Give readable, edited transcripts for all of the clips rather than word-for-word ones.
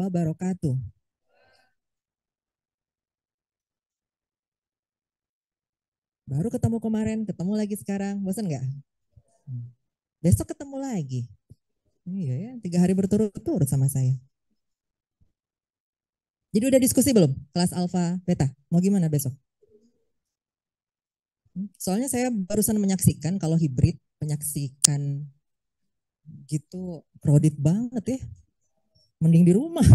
wabarakatuh. Baru ketemu kemarin, ketemu lagi sekarang. Bosan nggak? Besok ketemu lagi. Iya ya, 3 hari berturut-turut sama saya. Jadi udah diskusi belum? Kelas alfa, beta. Mau gimana besok? Soalnya saya barusan menyaksikan kalau hibrid, menyaksikan gitu crowded banget ya. Mending di rumah.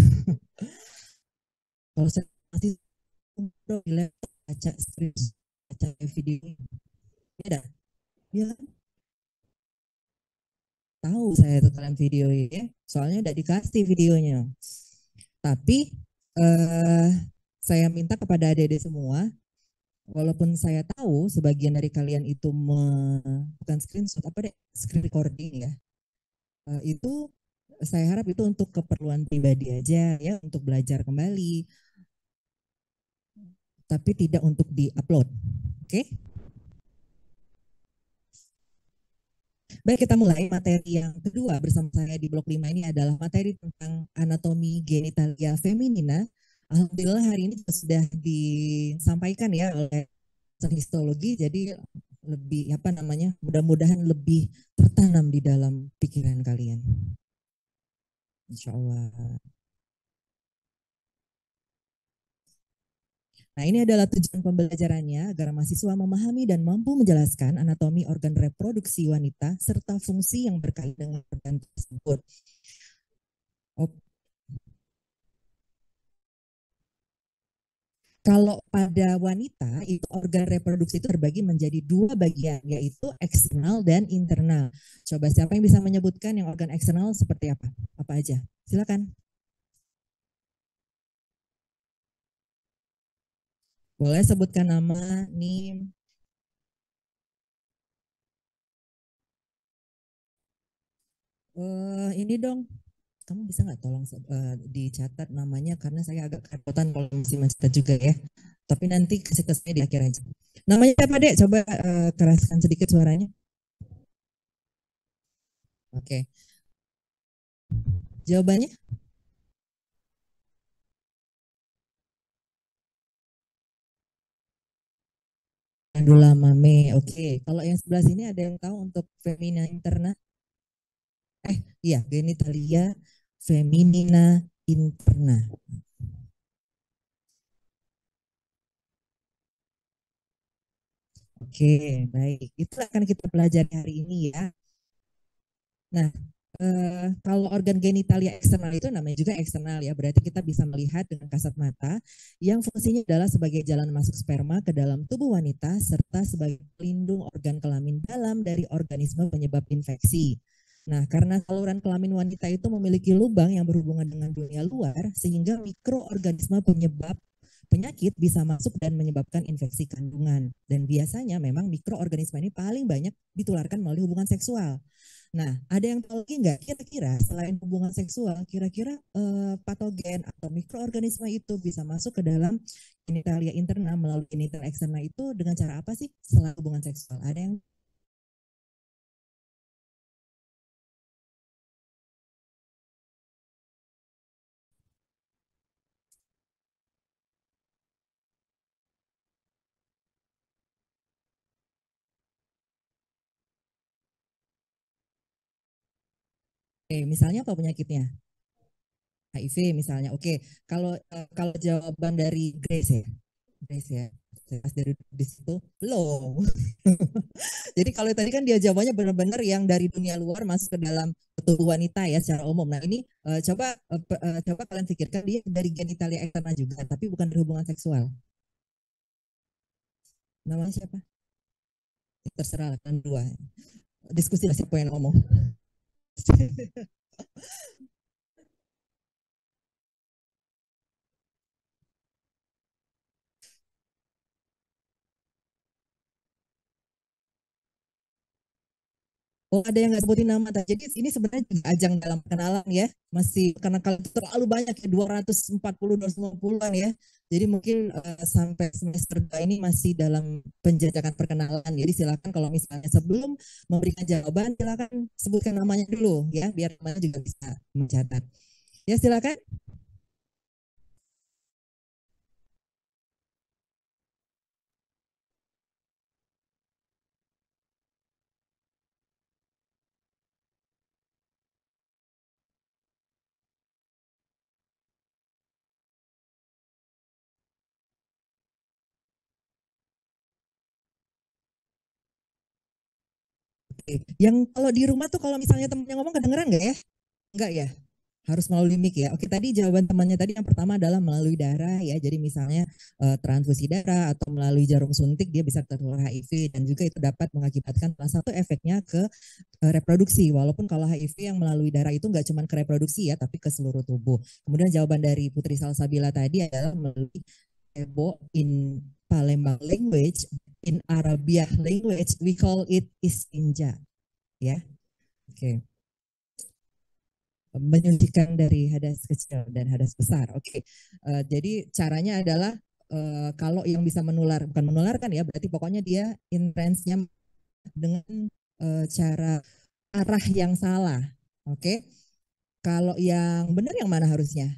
Kalau saya masih di laptop, baca skrip, baca video. Beda. Ya, tahu saya tentang video ya. Soalnya udah dikasih videonya. Tapi eh, saya minta kepada adik-adik semua, walaupun saya tahu sebagian dari kalian itu bukan screenshot, apa deh, screen recording ya. Itu saya harap itu untuk keperluan pribadi aja ya, untuk belajar kembali, tapi tidak untuk di-upload. Oke? Baik, kita mulai materi yang kedua bersama saya di blok 5 ini adalah materi tentang anatomi genitalia feminina. Alhamdulillah hari ini sudah disampaikan ya oleh histologi, jadi lebih apa namanya, mudah-mudahan lebih tertanam di dalam pikiran kalian. Insya Allah. Nah, ini adalah tujuan pembelajarannya agar mahasiswa memahami dan mampu menjelaskan anatomi organ reproduksi wanita serta fungsi yang berkaitan dengan organ tersebut. Kalau pada wanita itu organ reproduksi itu terbagi menjadi 2 bagian, yaitu eksternal dan internal. Coba siapa yang bisa menyebutkan yang organ eksternal seperti apa? Apa aja? Silakan. Boleh sebutkan nama, NIM. Ini dong, kamu bisa nggak tolong dicatat namanya karena saya agak kerepotan kalau masih mencatat juga ya. Tapi nanti kasih ke saya di akhir aja. Namanya siapa dek? Coba keraskan sedikit suaranya. Oke. Jawabannya? Gandula mame. Oke. Kalau yang sebelah sini ada yang tahu untuk femina interna? Iya, genitalia feminina interna. Oke, baik. Itu akan kita pelajari hari ini ya. Nah, kalau organ genitalia eksternal itu namanya juga eksternal ya, berarti kita bisa melihat dengan kasat mata yang fungsinya adalah sebagai jalan masuk sperma ke dalam tubuh wanita serta sebagai pelindung organ kelamin dalam dari organisme penyebab infeksi. Nah, karena saluran kelamin wanita itu memiliki lubang yang berhubungan dengan dunia luar, sehingga mikroorganisme penyebab penyakit bisa masuk dan menyebabkan infeksi kandungan. Dan biasanya memang mikroorganisme ini paling banyak ditularkan melalui hubungan seksual. Nah, ada yang tahu lagi nggak kira-kira selain hubungan seksual, kira-kira patogen atau mikroorganisme itu bisa masuk ke dalam genitalia interna melalui genitalia eksterna itu dengan cara apa sih selain hubungan seksual? Ada yang misalnya apa penyakitnya? HIV misalnya. Oke, kalau jawaban dari Grace ya. Grace ya. Pas dari di situ belum. Jadi kalau tadi kan dia jawabannya benar-benar yang dari dunia luar masuk ke dalam tubuh wanita ya secara umum. Nah ini coba kalian pikirkan dia dari genitalia eksterna juga, tapi bukan dari hubungan seksual. Namanya siapa? Terserah kan dua. Diskusi lah siapa yang ngomong. Oh, ada yang nggak sebutin nama. Jadi ini sebenarnya juga ajang dalam perkenalan ya. Masih karena kalau terlalu banyak ya 240 250-an ya. Jadi mungkin sampai semester 2 ini masih dalam penjajakan perkenalan. Jadi silakan kalau misalnya sebelum memberikan jawaban silakan sebutkan namanya dulu ya biar namanya juga bisa mencatat. Ya silakan. Yang kalau di rumah tuh kalau misalnya temennya ngomong kedengeran nggak ya? Enggak ya? Harus melalui mic ya. Oke, tadi jawaban temannya tadi yang pertama adalah melalui darah ya. Jadi misalnya transfusi darah atau melalui jarum suntik dia bisa tertular HIV dan juga itu dapat mengakibatkan salah satu efeknya ke reproduksi. Walaupun kalau HIV yang melalui darah itu nggak cuma ke reproduksi ya, tapi ke seluruh tubuh. Kemudian jawaban dari Putri Salsabila tadi adalah melalui Ebo in Palembang language, in Arabia language, we call it istinja. Ya, oke. Menyuntikkan dari hadas kecil dan hadas besar. Oke, jadi caranya adalah kalau yang bisa menular, bukan menularkan ya, berarti pokoknya dia intensnya dengan cara arah yang salah. Oke, kalau yang benar yang mana harusnya?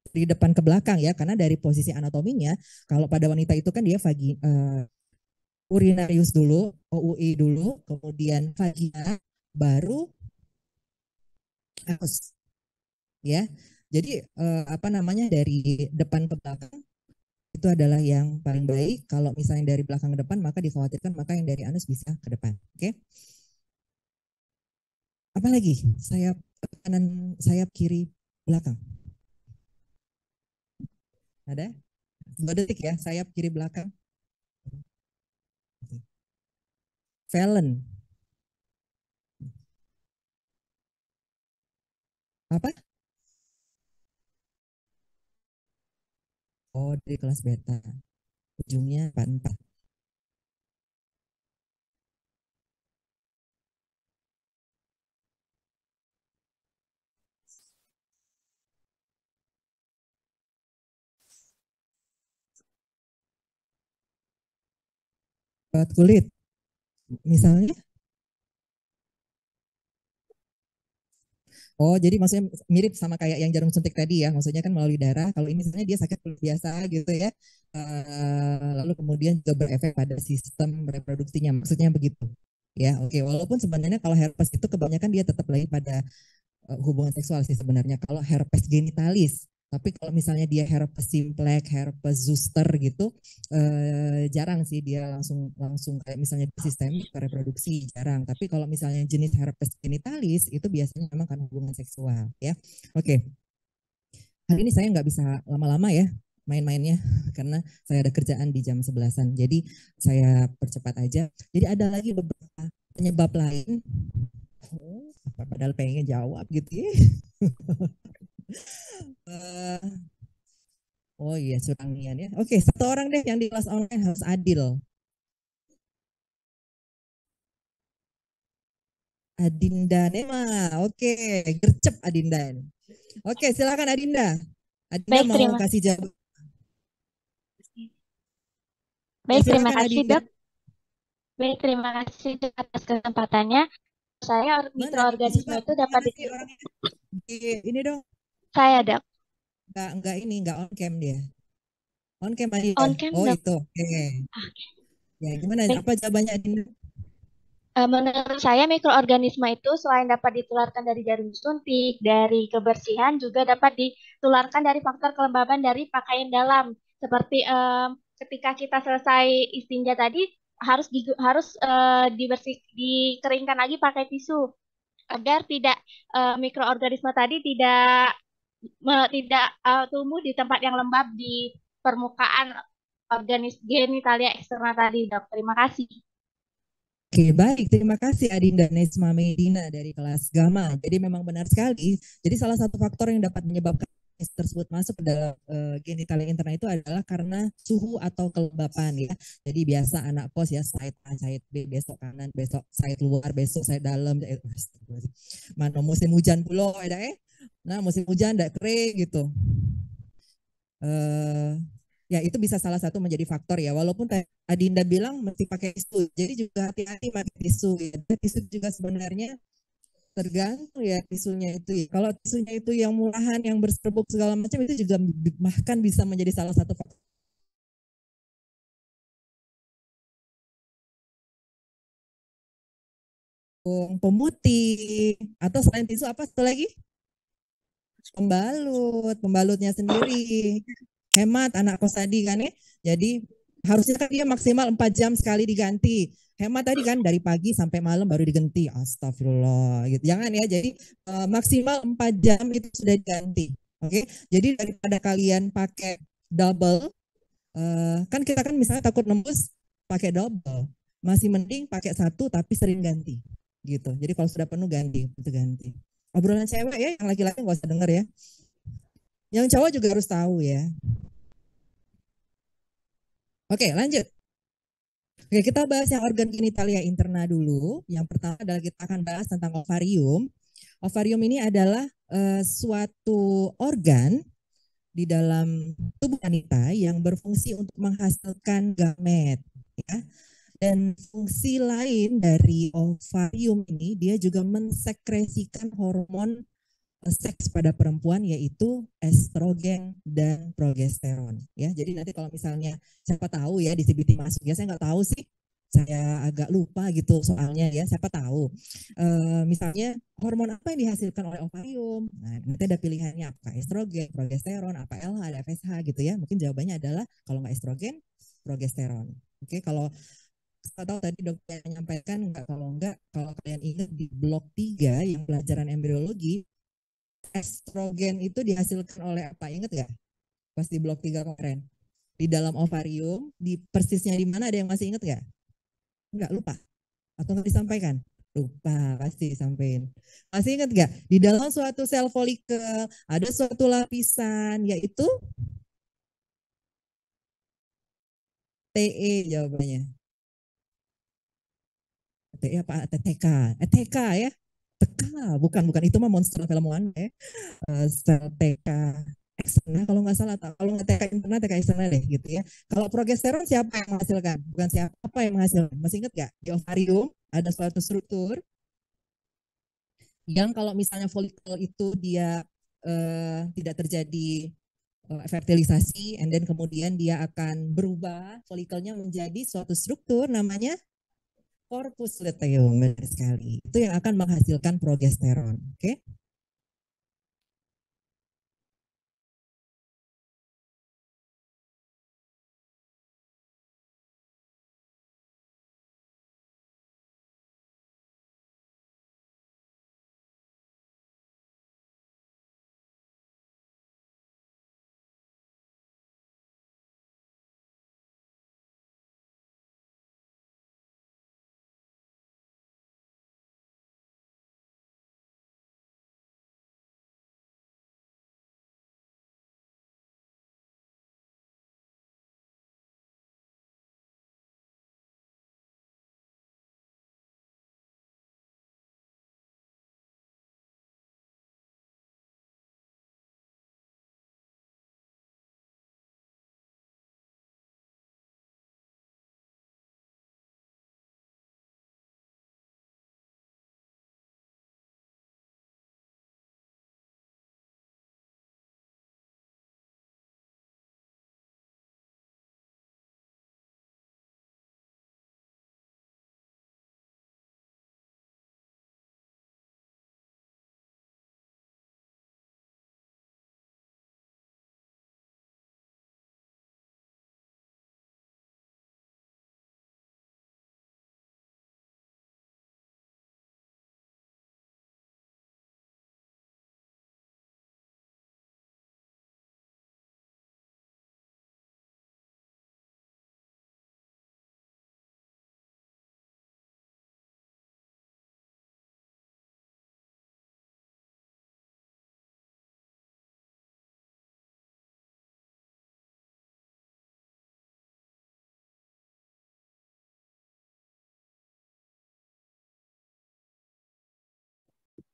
Di depan ke belakang ya, karena dari posisi anatominya, kalau pada wanita itu kan dia urinarius dulu, OUI dulu, kemudian vagina, baru anus. Ya. Jadi apa namanya dari depan ke belakang itu adalah yang paling baik. Kalau misalnya dari belakang ke depan maka dikhawatirkan maka yang dari anus bisa ke depan. Oke. Apalagi sayap kanan, sayap kiri, belakang. Ada? 2 detik ya, sayap kiri belakang. Valen. Apa? Oh, dari kelas beta. Ujungnya 44. Buat kulit. Misalnya, oh, jadi maksudnya mirip sama kayak yang jarum suntik tadi ya. Maksudnya kan melalui darah. Kalau ini misalnya dia sakit biasa gitu ya. Lalu kemudian juga berefek pada sistem reproduksinya. Maksudnya begitu. Ya, oke. Walaupun sebenarnya kalau herpes itu kebanyakan dia tetap lagi pada hubungan seksual sih sebenarnya. Kalau herpes genitalis, tapi kalau misalnya dia herpes simplex, herpes zoster gitu, jarang sih dia langsung langsung kayak misalnya sistemik ke reproduksi jarang. Tapi kalau misalnya jenis herpes genitalis itu biasanya memang karena hubungan seksual ya. Oke, hari ini saya nggak bisa lama-lama ya main-mainnya karena saya ada kerjaan di jam 11-an. Jadi saya percepat aja. Jadi ada lagi beberapa penyebab lain. Padahal pengen jawab gitu ya. Oh iya, surangian ya. Oke, satu orang deh yang di kelas online harus adil. Adinda Nema. Oke, gercep Adinda. Oke, silakan Adinda. Adinda Baik, mau kasih jawab. baik, terima Silakan kasih, Adinda. Dok. Baik, terima kasih atas kesempatannya. Saya Mana? mikroorganisme Coba itu dapat mana sih orangnya? Ini dong. saya, Dok. Enggak on cam dia. On cam Adinda. On cam, Oh Dok. itu. Oke. Ya, gimana? Baik. Apa jawabannya Adinda? Menurut saya mikroorganisme itu selain dapat ditularkan dari jarum suntik, dari kebersihan, juga dapat ditularkan dari faktor kelembaban dari pakaian dalam. Seperti ketika kita selesai istinja tadi harus dikeringkan lagi pakai tisu agar tidak mikroorganisme tadi tidak tumbuh di tempat yang lembab di permukaan genitalia eksternal tadi, Dok. Terima kasih. Oke, baik. Terima kasih Adinda Nesma Medina dari kelas Gamma. Jadi memang benar sekali. Jadi salah satu faktor yang dapat menyebabkan tersebut masuk ke dalam genitalia interna itu adalah karena suhu atau kelembapan ya. Jadi biasa anak kos ya side A, side B, besok kanan, besok side luar, besok side dalam. Mana musim hujan pula ada Nah, musim hujan tidak kering gitu. Ya itu bisa salah satu menjadi faktor ya. Walaupun Adinda bilang mesti pakai tisu, jadi juga hati-hati pakai tisu. Ya. Tisu juga sebenarnya tergantung ya tisunya itu. Ya. Kalau tisunya itu yang murahan, yang berserbuk segala macam itu juga bahkan bisa menjadi salah satu faktor. Pemutih atau selain tisu apa satu lagi? Pembalutnya sendiri. Hemat anak kos tadi kan ya. Jadi harusnya kan dia maksimal 4 jam sekali diganti. hemat tadi kan dari pagi sampai malam baru diganti. Astagfirullah gitu. Jangan ya. Jadi maksimal 4 jam itu sudah diganti. Oke. Jadi daripada kalian pakai double kan kita kan misalnya takut nembus pakai double. Masih mending pakai satu tapi sering ganti gitu. Jadi kalau sudah penuh ganti, itu ganti. Obrolan cewek ya, yang laki-laki nggak usah denger ya. Yang cowok juga harus tahu ya. Oke, lanjut. Oke, kita bahas yang organ genitalia interna dulu. Yang pertama adalah kita akan bahas tentang ovarium. Ovarium ini adalah suatu organ di dalam tubuh wanita yang berfungsi untuk menghasilkan gamet. Ya. Dan fungsi lain dari ovarium ini, dia juga mensekresikan hormon seks pada perempuan yaitu estrogen dan progesteron ya. Jadi nanti kalau misalnya siapa tahu ya di CBT masuk ya, saya nggak tahu sih, saya agak lupa gitu soalnya ya, siapa tahu misalnya hormon apa yang dihasilkan oleh ovarium. Nah, nanti ada pilihannya apa, estrogen, progesteron, apa LH, ada FSH gitu ya. Mungkin jawabannya adalah kalau nggak estrogen, progesteron. Oke, kalau saya tahu tadi dokter menyampaikan nggak, kalau kalian ingat di blok 3 yang pelajaran embriologi, estrogen itu dihasilkan oleh apa? Ingat nggak? Pas di blok 3 kemarin. Di dalam ovarium, di persisnya di mana, ada yang masih ingat nggak? Nggak, lupa. Atau nggak disampaikan? Lupa, pasti disampaikan. Masih ingat nggak? Di dalam suatu sel folikel, ada suatu lapisan, yaitu TE jawabannya. TE apa? TK. TK ya? TK, bukan itu mah monster film one ya. Sel TK eksternal kalau nggak salah, kalau nggak TK internal TK eksternal deh gitu ya. Kalau progesteron siapa yang menghasilkan? Bukan siapa, apa yang menghasilkan? Masih ingat nggak? Di ovarium ada suatu struktur yang kalau misalnya folikel itu dia tidak terjadi fertilisasi, and then kemudian dia akan berubah folikelnya menjadi suatu struktur namanya corpus luteum, benar sekali. Itu yang akan menghasilkan progesteron. Oke? Okay?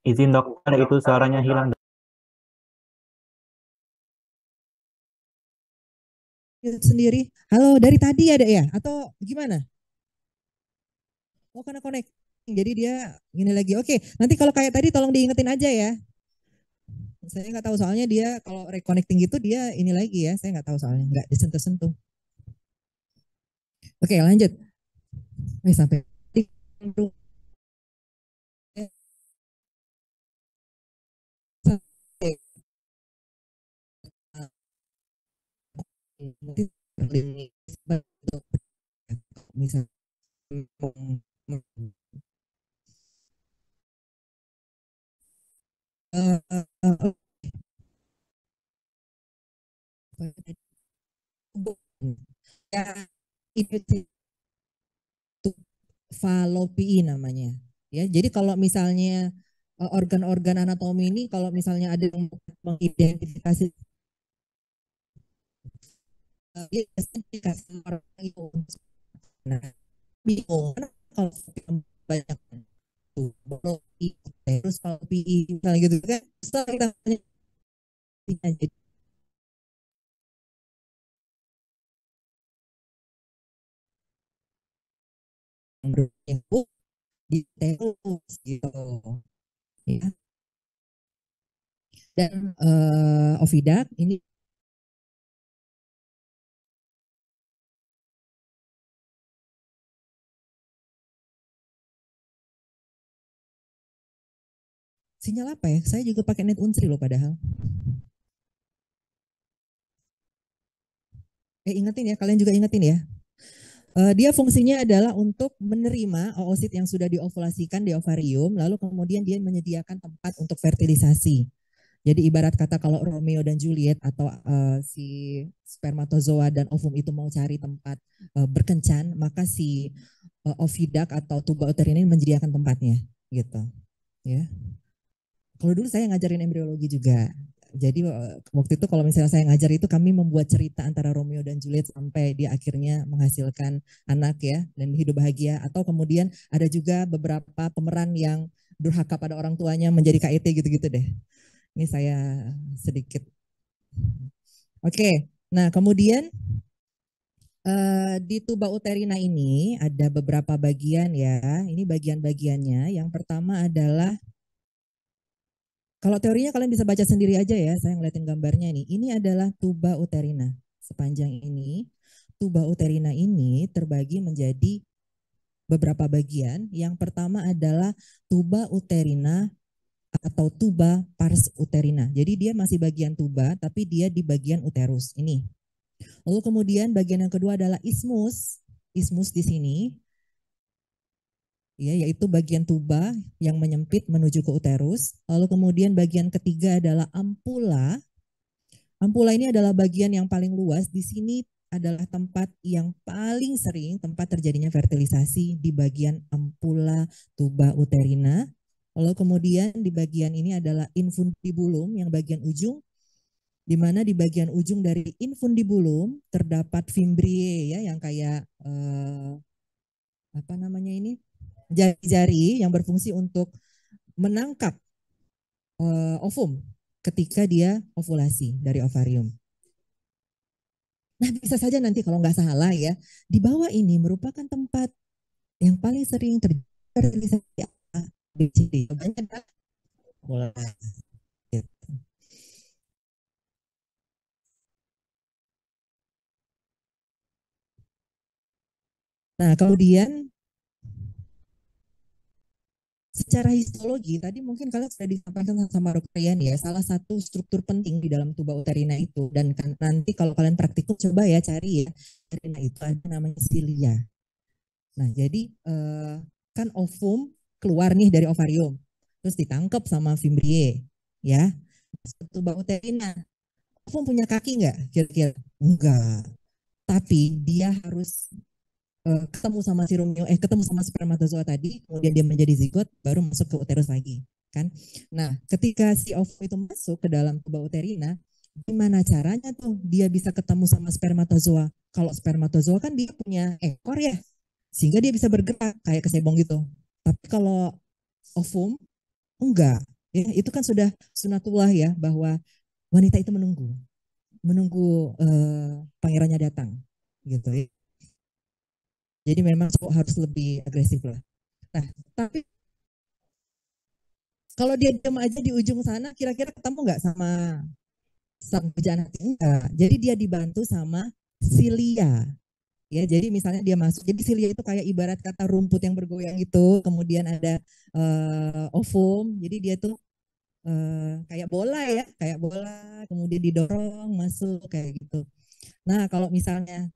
Izin dokter, itu suaranya hilang. Sendiri. Halo, dari tadi ada ya? Atau gimana? Oh, karena connect. Jadi dia gini lagi. Oke, nanti kalau kayak tadi tolong diingetin aja ya. Saya nggak tahu soalnya dia kalau reconnecting gitu dia ini lagi ya. Saya nggak tahu soalnya, nggak disentuh-sentuh. Oke, lanjut. Sampai misal Ya, itu fallopi namanya. Ya, jadi kalau misalnya organ-organ anatomi ini kalau misalnya ada yang mengidentifikasi dia biasanya dikasih orang itu. Nah, bingung kalau banyak tuh terus kalau PI misalnya gitu kan setelah kita jadi di terus gitu ya. Dan Ovidak ini sinyal apa ya? Saya juga pakai net unsri loh padahal. Ingetin ya, kalian juga ingetin ya. Dia fungsinya adalah untuk menerima oosit yang sudah diovulasikan di ovarium, lalu kemudian dia menyediakan tempat untuk fertilisasi. Jadi ibarat kata kalau Romeo dan Juliet atau si spermatozoa dan ovum itu mau cari tempat berkencan, maka si ovidak atau tuba uterina ini menyediakan tempatnya, gitu. Ya. Kalau dulu saya ngajarin embriologi juga. Jadi waktu itu kalau misalnya saya ngajar itu kami membuat cerita antara Romeo dan Juliet sampai dia akhirnya menghasilkan anak ya dan hidup bahagia. Atau kemudian ada juga beberapa pemeran yang durhaka pada orang tuanya menjadi KIT gitu-gitu deh. Ini saya sedikit. Oke, nah kemudian di tuba uterina ini ada beberapa bagian ya. Ini bagian-bagiannya. Yang pertama adalah kalau teorinya kalian bisa baca sendiri aja ya, saya ngeliatin gambarnya nih. Ini adalah tuba uterina. Sepanjang ini, tuba uterina ini terbagi menjadi beberapa bagian. Yang pertama adalah tuba uterina atau tuba pars uterina. Jadi dia masih bagian tuba, tapi dia di bagian uterus ini. Lalu kemudian bagian yang kedua adalah ismus. Ismus di sini ya, yaitu bagian tuba yang menyempit menuju ke uterus. Lalu kemudian bagian ketiga adalah ampula. Ampula ini adalah bagian yang paling luas. Di sini adalah tempat yang paling sering tempat terjadinya fertilisasi di bagian ampula tuba uterina. Lalu kemudian di bagian ini adalah infundibulum yang bagian ujung, di mana di bagian ujung dari infundibulum terdapat fimbriae ya yang kayak apa namanya ini jari-jari yang berfungsi untuk menangkap ovum ketika dia ovulasi dari ovarium. Nah bisa saja nanti kalau nggak salah ya, di bawah ini merupakan tempat yang paling sering terjadi BCD. Jawabannya adalah mulai. Nah kemudian secara histologi tadi mungkin kalian sudah disampaikan sama Dr. Yani ya, salah satu struktur penting di dalam tuba uterina itu dan kan, nanti kalau kalian praktikum coba ya cari ya, uterina itu ada namanya silia. Nah jadi kan ovum keluar nih dari ovarium, terus ditangkap sama fimbriae ya, tuba uterina. Ovum punya kaki nggak? Kira-kira enggak. Tapi dia harus ketemu sama si Romeo, ketemu sama spermatozoa tadi, kemudian dia menjadi zigot, baru masuk ke uterus lagi, kan? Nah, ketika si ovum itu masuk ke dalam tuba uterina, gimana caranya tuh dia bisa ketemu sama spermatozoa? Kalau spermatozoa kan dia punya ekor ya, sehingga dia bisa bergerak kayak kesebong gitu. Tapi kalau ovum enggak, ya itu kan sudah sunatullah ya bahwa wanita itu menunggu pangerannya datang, gitu ya. Jadi memang harus lebih agresif lah. Nah, tapi kalau dia diam aja di ujung sana, kira-kira ketemu nggak sama sang bejana? Enggak. Jadi dia dibantu sama silia. Ya, jadi misalnya dia masuk. Jadi silia itu kayak ibarat kata rumput yang bergoyang itu, kemudian ada ovum. Jadi dia tuh kayak bola ya, kayak bola, kemudian didorong masuk kayak gitu. Nah, kalau misalnya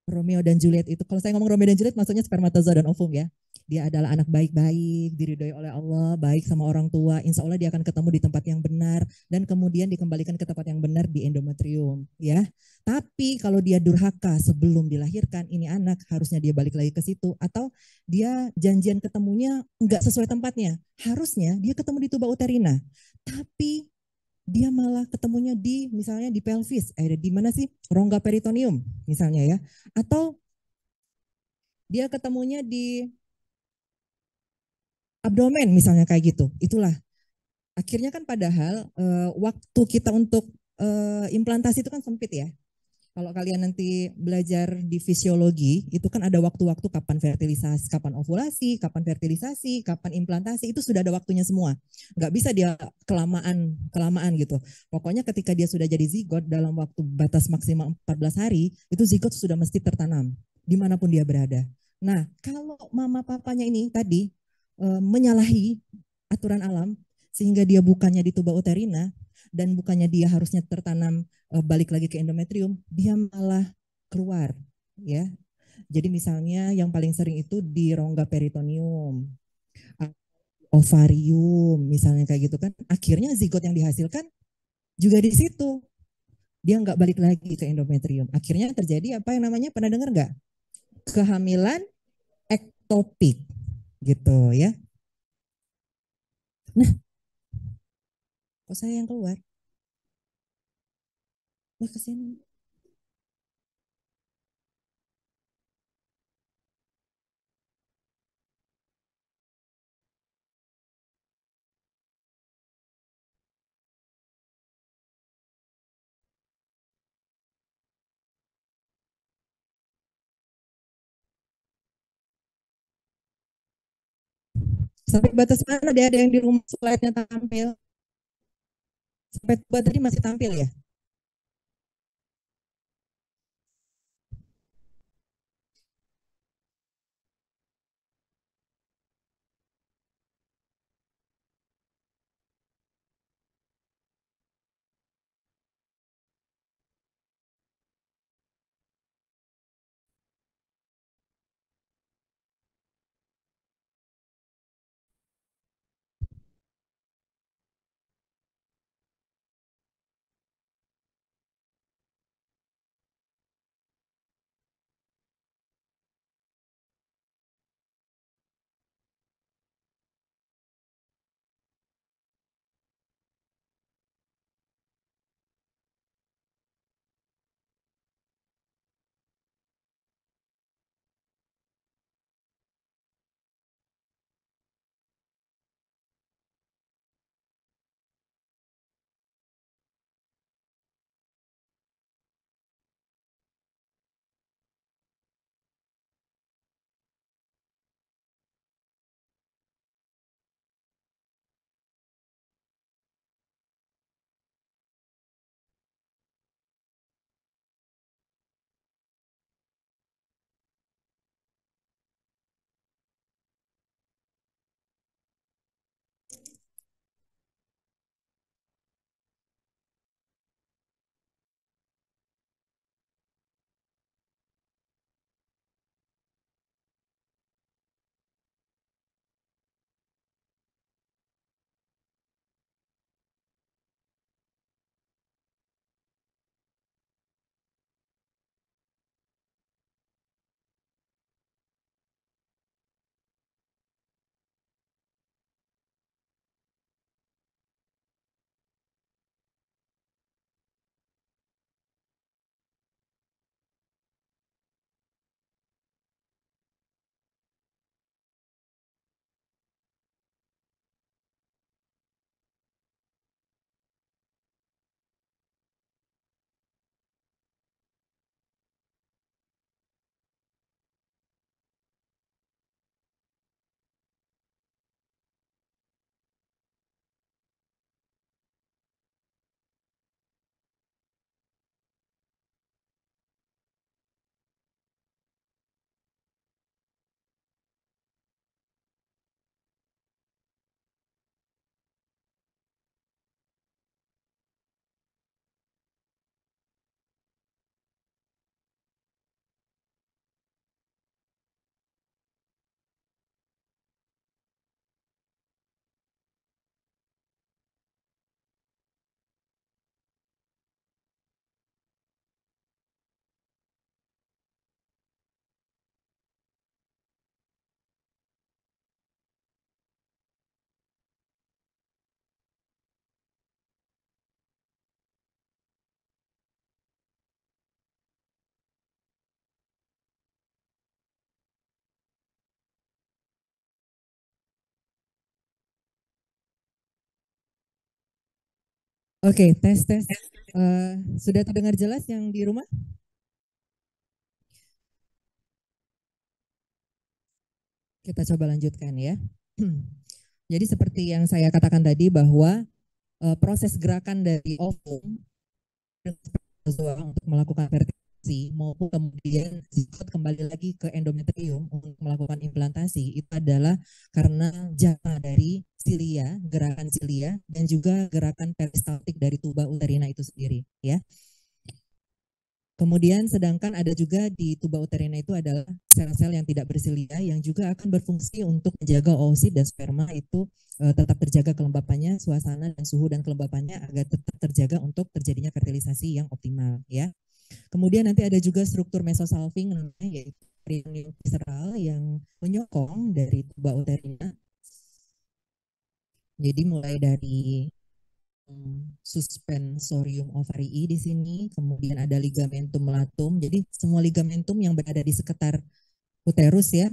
Romeo dan Juliet itu, kalau saya ngomong Romeo dan Juliet maksudnya spermatozoa dan ovum ya. Dia adalah anak baik-baik, diridhoi oleh Allah, baik sama orang tua. Insya Allah dia akan ketemu di tempat yang benar dan kemudian dikembalikan ke tempat yang benar di endometrium, ya. Tapi kalau dia durhaka sebelum dilahirkan, ini anak harusnya dia balik lagi ke situ atau dia janjian ketemunya nggak sesuai tempatnya. Harusnya dia ketemu di tuba uterina, tapi dia malah ketemunya di misalnya di pelvis, di mana sih rongga peritoneum misalnya ya, atau dia ketemunya di abdomen misalnya kayak gitu. Itulah akhirnya kan padahal waktu kita untuk implantasi itu kan sempit ya. Kalau kalian nanti belajar di fisiologi, itu kan ada waktu-waktu kapan fertilisasi, kapan ovulasi, kapan fertilisasi, kapan implantasi, itu sudah ada waktunya semua. Nggak bisa dia kelamaan gitu. Pokoknya ketika dia sudah jadi zigot dalam waktu batas maksimal 14 hari, itu zigot sudah mesti tertanam dimanapun dia berada. Nah, kalau mama papanya ini tadi menyalahi aturan alam, sehingga dia bukannya di tuba uterina, dan bukannya dia harusnya tertanam balik lagi ke endometrium, dia malah keluar, ya. Jadi misalnya yang paling sering itu di rongga peritoneum, ovarium, misalnya kayak gitu kan. Akhirnya zigot yang dihasilkan juga di situ. Dia nggak balik lagi ke endometrium. Akhirnya terjadi apa yang namanya, pernah dengar nggak? Kehamilan ektopik, gitu ya. Nah, kok saya yang keluar? Wah, kesini. Sampai batas mana dia ada yang di rumah slide-nya tampil? Sampai tadi masih tampil ya? Oke, tes tes. Sudah terdengar jelas yang di rumah? Kita coba lanjutkan ya. Jadi seperti yang saya katakan tadi bahwa proses gerakan dari ovum untuk melakukan fertilasi maupun kemudian zigot kembali lagi ke endometrium untuk melakukan implantasi itu adalah karena jama dari silia, gerakan silia dan juga gerakan peristaltik dari tuba uterina itu sendiri ya. Kemudian sedangkan ada juga di tuba uterina itu adalah sel-sel yang tidak bersilia yang juga akan berfungsi untuk menjaga oosit dan sperma itu tetap terjaga kelembapannya, suasana dan suhu dan kelembapannya agar tetap terjaga untuk terjadinya fertilisasi yang optimal ya. Kemudian nanti ada juga struktur mesosalping namanya yaitu perineum visceral yang menyokong dari tuba uterina. Jadi mulai dari suspensorium ovarii di sini, kemudian ada ligamentum latum. Jadi semua ligamentum yang berada di sekitar uterus ya.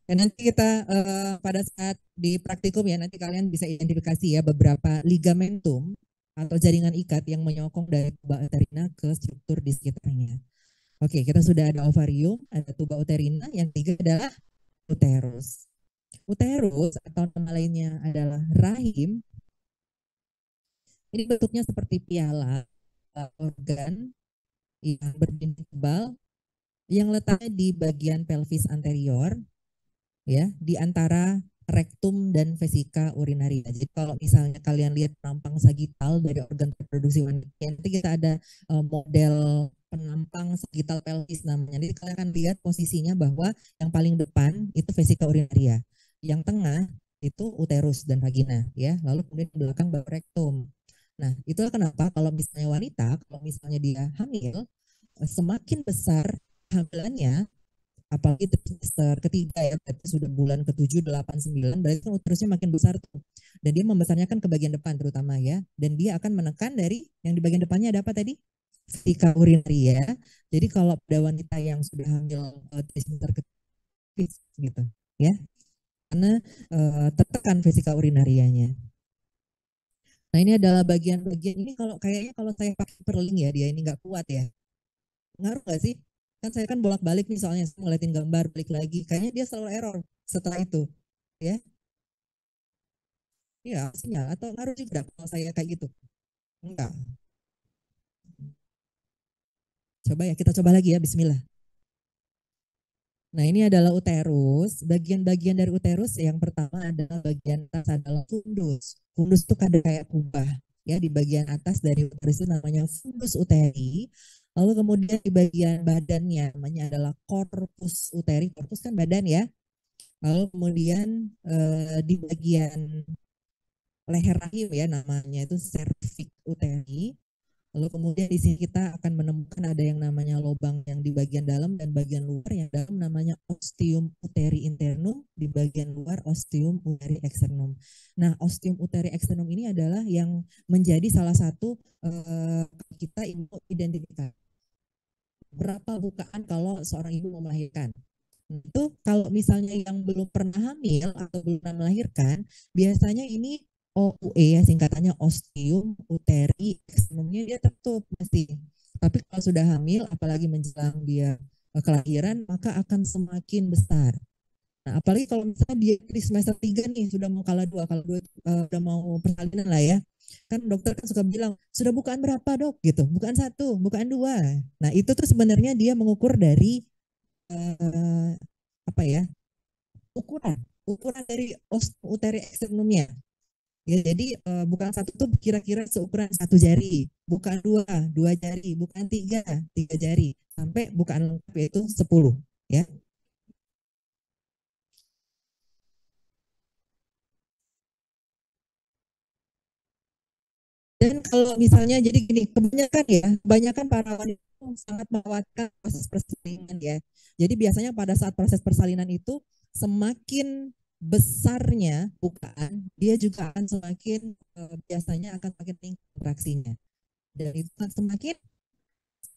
Dan nanti kita pada saat di praktikum ya nanti kalian bisa identifikasi ya beberapa ligamentum atau jaringan ikat yang menyokong dari tuba uterina ke struktur di sekitarnya. Oke, kita sudah ada ovarium, ada tuba uterina, yang ketiga adalah uterus. Uterus atau nama lainnya adalah rahim. Ini bentuknya seperti piala organ yang berdinding tebal yang letaknya di bagian pelvis anterior ya di antara rektum dan vesika urinaria. Jadi kalau misalnya kalian lihat penampang sagital dari organ reproduksi wanita, nanti kita ada model penampang sagital pelvis namanya. Jadi kalian akan lihat posisinya bahwa yang paling depan itu vesika urinaria, yang tengah itu uterus dan vagina ya. Lalu kemudian di belakang baru rektum. Nah, itulah kenapa kalau misalnya wanita, kalau misalnya dia hamil, semakin besar hamilannya, apalagi trimester ketiga ya, berarti sudah bulan ke-7, 8, 9, berarti kan uterusnya makin besar tuh. Dan dia membesarnya kan ke bagian depan terutama ya. Dan dia akan menekan dari yang di bagian depannya ada apa tadi? Vesika urinaria. Jadi kalau pada wanita yang sudah hamil trimester ketiga gitu ya. Karena tertekan vesika urinarianya. Nah ini adalah bagian-bagian ini kalau kayaknya kalau saya pakai perling ya dia ini nggak kuat ya. Ngaruh nggak sih? Kan saya kan bolak-balik nih soalnya saya ngeliatin gambar balik lagi. Kayaknya dia selalu error setelah itu. Ya. Iya, sinyal atau ngaruh juga kalau saya kayak gitu. Enggak. Coba ya, kita coba lagi ya, bismillah. Nah, ini adalah uterus. Bagian-bagian dari uterus yang pertama adalah bagian atas adalah fundus. Fundus itu kan kayak kubah. Ya, di bagian atas dari uterus itu namanya fundus uteri. Lalu kemudian di bagian badannya namanya adalah corpus uteri. Corpus kan badan ya. Lalu kemudian di bagian leher rahim ya namanya itu cervix uteri. Lalu kemudian di sini kita akan menemukan ada yang namanya lubang yang di bagian dalam dan bagian luar. Yang dalam namanya ostium uteri internum, di bagian luar ostium uteri externum. Nah, ostium uteri externum ini adalah yang menjadi salah satu kita identifikasi berapa bukaan kalau seorang ibu mau melahirkan. Itu kalau misalnya yang belum pernah hamil atau belum pernah melahirkan, biasanya ini OUE ya singkatannya ostium uteri externumnya dia tertutup masih. Tapi kalau sudah hamil apalagi menjelang dia kelahiran maka akan semakin besar. Nah, apalagi kalau misalnya dia di semester 3 nih sudah mau kalau dua udah mau persalinan lah ya. Kan dokter kan suka bilang, sudah bukaan berapa dok gitu, bukaan 1, bukaan 2. Nah itu tuh sebenarnya dia mengukur dari apa ya, ukuran dari uteri externumnya. Ya, jadi bukan 1 tuh kira-kira seukuran 1 jari, bukan 2, 2 jari, bukan 3, 3 jari, sampai bukan lengkap yaitu 10 ya. Dan kalau misalnya jadi gini, kebanyakan para wanita sangat mengkhawatirkan proses persalinan ya. Jadi biasanya pada saat proses persalinan itu semakin besarnya bukaan, dia juga akan semakin biasanya akan semakin tinggi kontraksinya. Dan itu akan semakin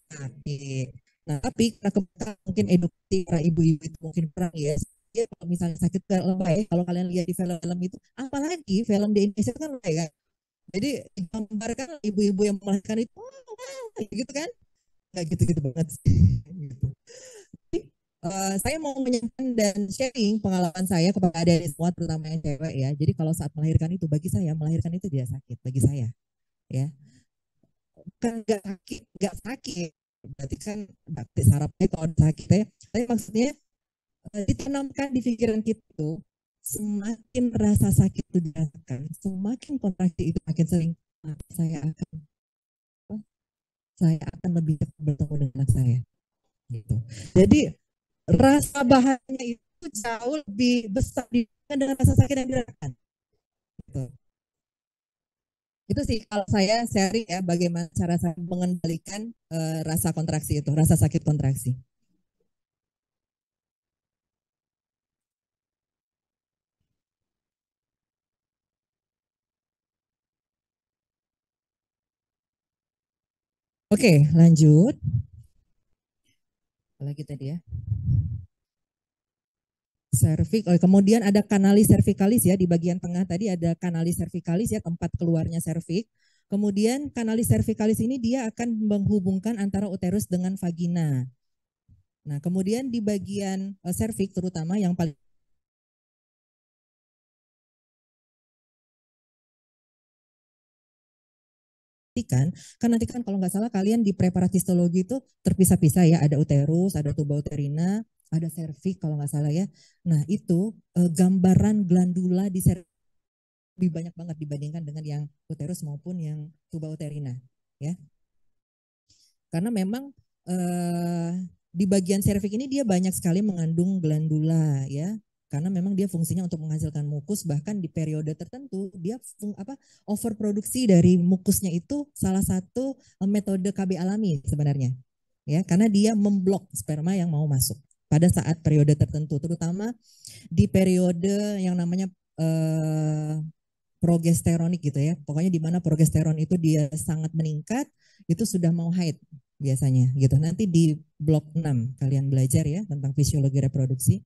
sakit. Nah, tapi karena kebetulan mungkin edukasi para ibu-ibu itu mungkin kurang ya. Ya, kalau misalnya sakit lebay, kalau kalian lihat di film-film itu, apalagi film di Indonesia kan lebay kan. Jadi gambarkan ibu-ibu yang melahirkan itu, gitu kan? Nggak gitu-gitu banget sih. Gitu. Jadi, saya mau menyampaikan dan sharing pengalaman saya kepada adik semua, terutama yang cewek ya. Jadi kalau saat melahirkan itu, bagi saya melahirkan itu tidak sakit, bagi saya ya. Bukan nggak sakit, berarti kan bakti sarafnya itu ada sakit ya. Tapi maksudnya ditanamkan di pikiran kita itu, semakin rasa sakit itu dirasakan, semakin kontraksi itu makin sering, maka saya akan lebih cepat bertemu dengan anak saya. Gitu. Jadi rasa bahagia itu jauh lebih besar dibandingkan dengan rasa sakit yang dirasakan. Gitu. Itu sih kalau saya sharing ya, bagaimana cara saya mengendalikan rasa kontraksi itu, rasa sakit kontraksi. Oke, lanjut. Lagi tadi ya. Serviks, kemudian ada kanalis cervicalis ya, di bagian tengah tadi ada kanalis cervicalis ya, tempat keluarnya serviks. Kemudian kanalis cervicalis ini dia akan menghubungkan antara uterus dengan vagina. Nah, kemudian di bagian serviks terutama yang paling kan nanti kan kalau nggak salah kalian di preparasi histologi itu terpisah-pisah ya, ada uterus, ada tuba uterina, ada serviks kalau nggak salah ya. Nah itu gambaran glandula di serviks lebih banyak banget dibandingkan dengan yang uterus maupun yang tuba uterina ya. Karena memang di bagian serviks ini dia banyak sekali mengandung glandula ya. Karena memang dia fungsinya untuk menghasilkan mukus, bahkan di periode tertentu dia overproduksi dari mukusnya itu salah satu metode KB alami sebenarnya ya, karena dia memblok sperma yang mau masuk pada saat periode tertentu, terutama di periode yang namanya progesteronik gitu ya, pokoknya di mana progesteron itu dia sangat meningkat, itu sudah mau haid biasanya gitu. Nanti di blok 6 kalian belajar ya tentang fisiologi reproduksi.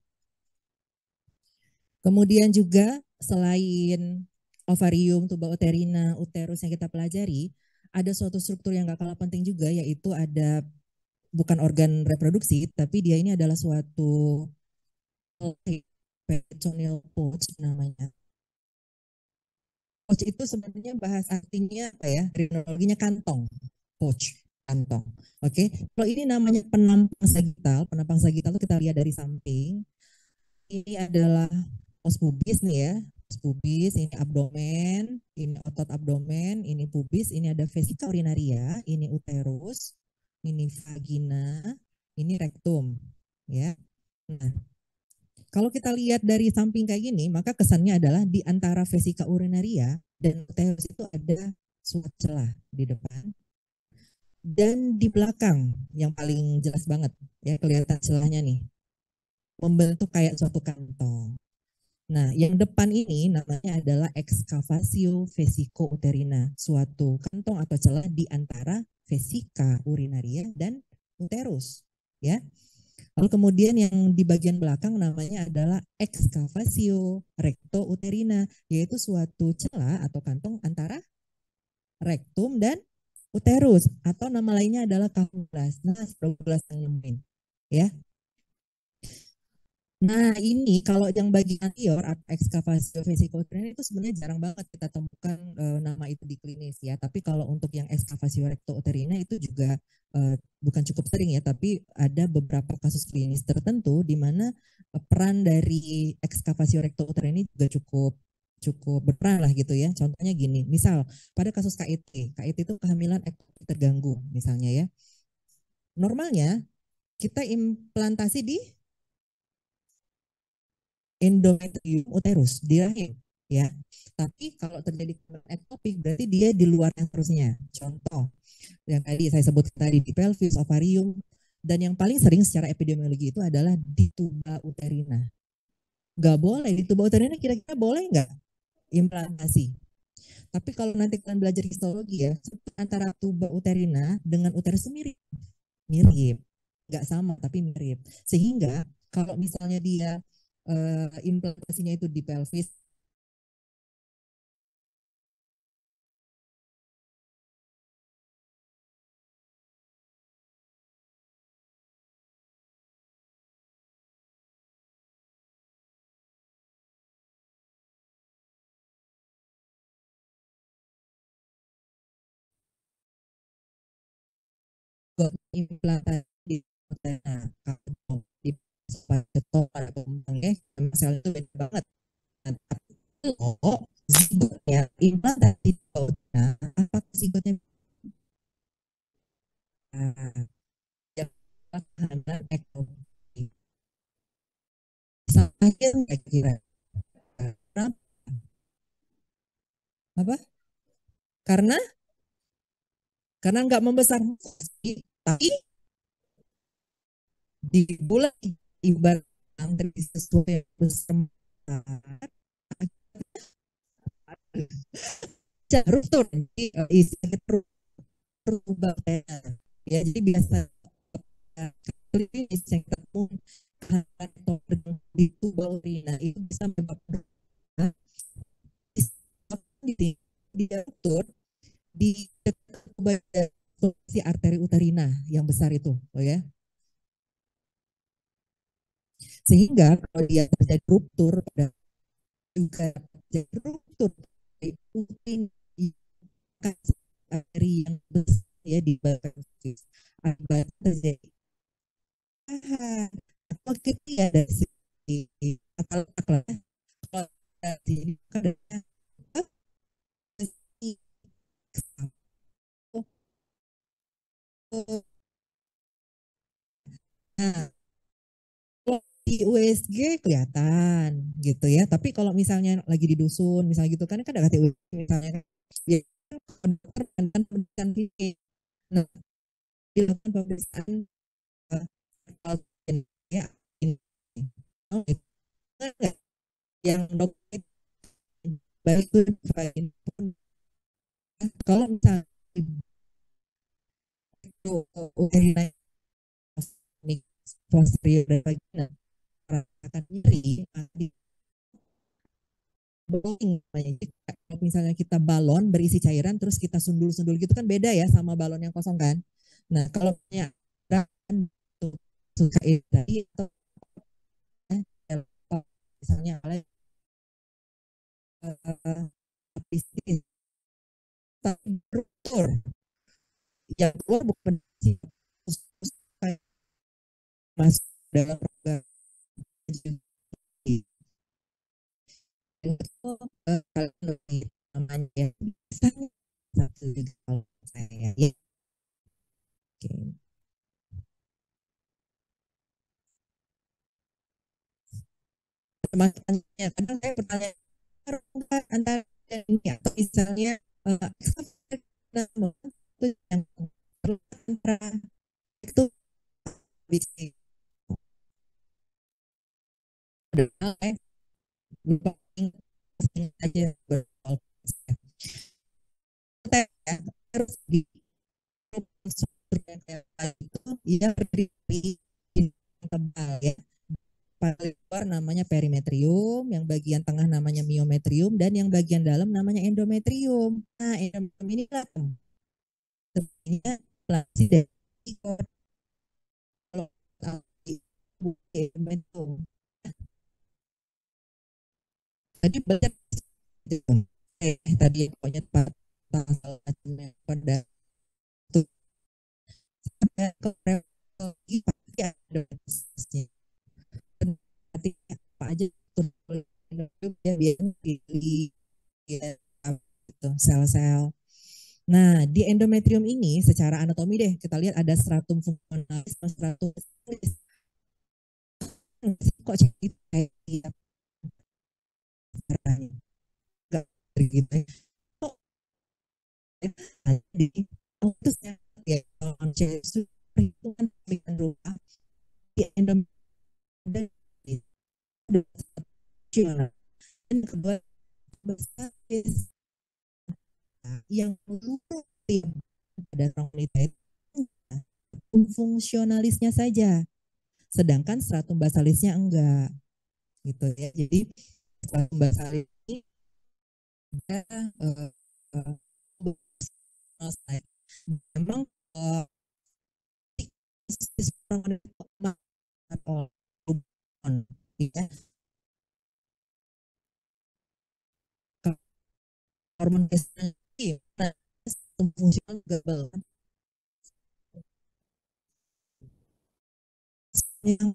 Kemudian juga selain ovarium, tuba uterina, uterus yang kita pelajari, ada suatu struktur yang gak kalah penting juga, yaitu ada bukan organ reproduksi, tapi dia ini adalah suatu peritoneal pouch namanya. Pouch itu sebenarnya bahas artinya apa ya? Terminologinya kantong, pouch, kantong. Oke, kalau ini namanya penampang sagital. Penampang sagital itu kita lihat dari samping. Ini adalah pos pubis nih ya, pos pubis, ini abdomen, ini otot abdomen, ini pubis, ini ada vesika urinaria, ini uterus, ini vagina, ini rektum, ya. Nah, kalau kita lihat dari samping kayak gini, maka kesannya adalah di antara vesika urinaria dan uterus itu ada suatu celah di depan dan di belakang yang paling jelas banget ya, kelihatan celahnya nih, membentuk kayak suatu kantong. Nah, yang depan ini namanya adalah excavatio vesicouterina, suatu kantong atau celah di antara vesika urinaria dan uterus, ya. Lalu kemudian yang di bagian belakang namanya adalah excavatio rectouterina, yaitu suatu celah atau kantong antara rektum dan uterus, atau nama lainnya adalah Douglas. Nah, Douglas yang nemuin, ya. Nah, ini kalau yang bagian anterior excavatio vesicouterina itu sebenarnya jarang banget kita temukan nama itu di klinis ya. Tapi kalau untuk yang excavatio rectouterina itu juga bukan cukup sering ya, tapi ada beberapa kasus klinis tertentu di mana peran dari excavatio rectouterina ini juga cukup berperan lah gitu ya. Contohnya gini, misal pada kasus KIT itu kehamilan ektopik terganggu misalnya ya. Normalnya kita implantasi di endometrium uterus di rahim ya. Tapi kalau terjadi ektopik berarti dia di luar uterusnya. Contoh yang tadi saya sebut tadi di pelvis, ovarium, dan yang paling sering secara epidemiologi itu adalah di tuba uterina. Nggak boleh di tuba uterina, kira-kira boleh nggak implantasi? Tapi kalau nanti kalian belajar histologi ya, antara tuba uterina dengan uterus itu mirip, mirip, nggak sama tapi mirip. Sehingga kalau misalnya dia implantasinya itu di pelvis, implantasi di uterina, kalau di ketok atau ya, masalah itu beda banget. Nah, tapi kalau zigotnya implantasi di uterina, apa zigotnya yang karena ekonomi sakit nggak kira? Kenapa? Apa? Karena nggak membesar, tapi di bulan ibarat yang terjadi sesuatu yang besar ruptur, jadi istilahnya rubah ya, jadi biasa klinis yang ketemu atau di tubuh urina itu bisa menyebabkan diatur di si arteri uterina yang besar itu, oh ya. Sehingga kalau dia terjadi ruptur pada juga terjadi ruptur di urin arteri yang besar ya di pelvis akibat terjadi atau kita dari segi akal kalau dari nah, di USG kelihatan gitu ya. Tapi kalau misalnya lagi di dusun, misalnya gitu kan ada KTU misalnya kan, ya dokter kan pemeriksaan ini. Nah, dilakukan pemeriksaan ya ini yang dokter baik itu kalau misalnya itu urinary posterior dan vagina akan nyeri di blowing namanya. Jadi kalau misalnya kita balon berisi cairan terus kita sundul-sundul gitu kan beda ya sama balon yang kosong kan. Nah kalau punya suka tadi atau misalnya struktur yang keluar bukan masuk dalam program itu namanya satu juga kalau saya ya. Oke. Teman-temannya kadang saya bertanya antara ini atau misalnya yang itu bisa aja harus di itu ya berdiri tebal ya. Paling luar namanya perimetrium, yang bagian tengah namanya miometrium, dan yang bagian dalam namanya endometrium. Nah, endometrium ini lah sebenarnya plasi dari kalau endometrium. Tadi belajar tadi pokoknya pada tuh apa aja dia biasanya gitu, sel-sel. Nah, di endometrium ini secara anatomi deh kita lihat ada stratum fungsionalis sama stratum spinalis. Kok kayak enggak gitu. Jadi terus ya kalau itu kan di endometrium fungsional. Dan kedua, basalis yang rutin pada seorang wanita itu fungsionalisnya saja, sedangkan stratum basalisnya enggak, gitu ya. Jadi stratum basalis ini memang ya, hormon fungsional gagal yang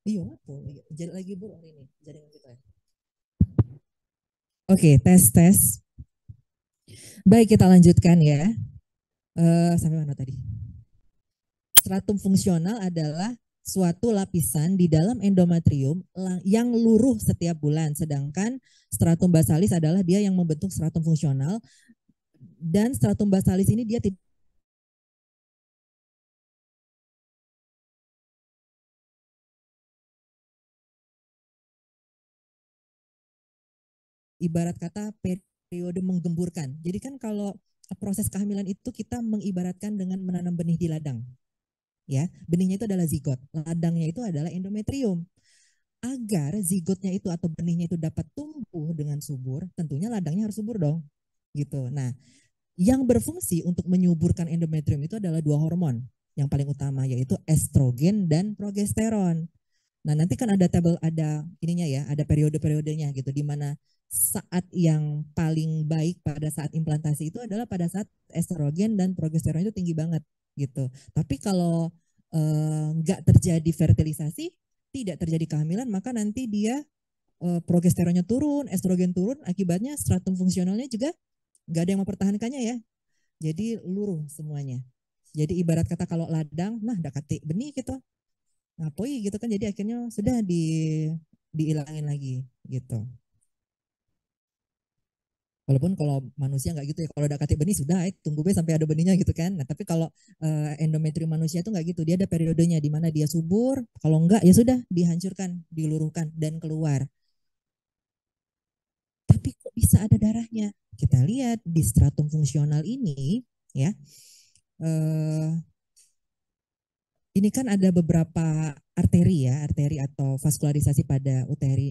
iya jadi lagi bu ini jaringan kita. Oke, tes. Baik, kita lanjutkan ya. Sampai mana tadi? Stratum fungsional adalah suatu lapisan di dalam endometrium yang luruh setiap bulan, sedangkan stratum basalis adalah dia yang membentuk stratum fungsional, dan stratum basalis ini dia tidak ibarat kata periode menggemburkan. Jadi kan kalau proses kehamilan itu kita mengibaratkan dengan menanam benih di ladang. Ya, benihnya itu adalah zigot, ladangnya itu adalah endometrium. Agar zigotnya itu atau benihnya itu dapat tumbuh dengan subur, tentunya ladangnya harus subur dong. Gitu. Nah, yang berfungsi untuk menyuburkan endometrium itu adalah dua hormon. Yang paling utama yaitu estrogen dan progesteron. Nah, nanti kan ada tabel, ada ininya ya, ada periode-periodenya gitu, di mana saat yang paling baik pada saat implantasi itu adalah pada saat estrogen dan progesteron itu tinggi banget gitu. Tapi kalau nggak terjadi fertilisasi, tidak terjadi kehamilan, maka nanti dia progesteronnya turun, estrogen turun, akibatnya stratum fungsionalnya juga nggak ada yang mempertahankannya ya. Jadi luruh semuanya. Jadi ibarat kata kalau ladang, nah udah kati benih gitu, ngapoi gitu kan, jadi akhirnya sudah diilangin lagi gitu. Walaupun kalau manusia nggak gitu ya, kalau udah katik benih sudah tunggu sampai ada benihnya gitu kan. Nah tapi kalau endometrium manusia itu nggak gitu, dia ada periodenya di mana dia subur, kalau enggak ya sudah dihancurkan, diluruhkan dan keluar. Tapi kok bisa ada darahnya? Kita lihat di stratum fungsional ini ya. Ini kan ada beberapa arteri ya, arteri atau vaskularisasi pada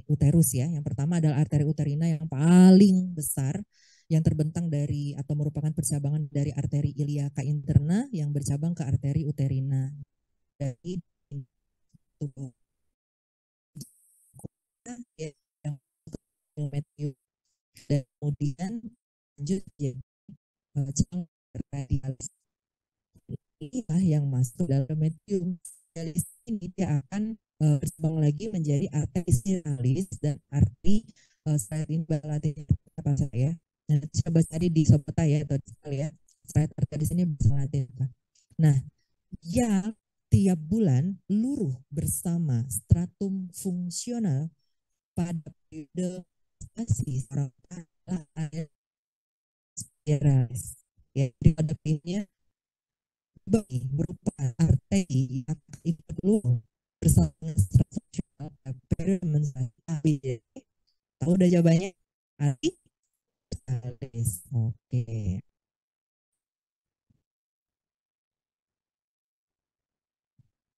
uterus ya. Yang pertama adalah arteri uterina yang paling besar, yang terbentang dari atau merupakan percabangan dari arteri iliaca interna yang bercabang ke arteri uterina dari tubuh. Dan kemudian lanjut jadi cabang radialis, inilah yang masuk dalam medium. Dari sini dia akan berkembang lagi menjadi arteri spiralis dan arteri slide latin apa saya. Nah, coba cari di Sobota ya atau di ya. Slide arteri di sini bahasa Latin. Nah, yang tiap bulan luruh bersama stratum fungsional pada periode stasi seorang spiralis. Ya, jadi pada periodenya berupa arteri itu peluang bersama struktural periode. Tahu udah jawabannya? Arti? Oke.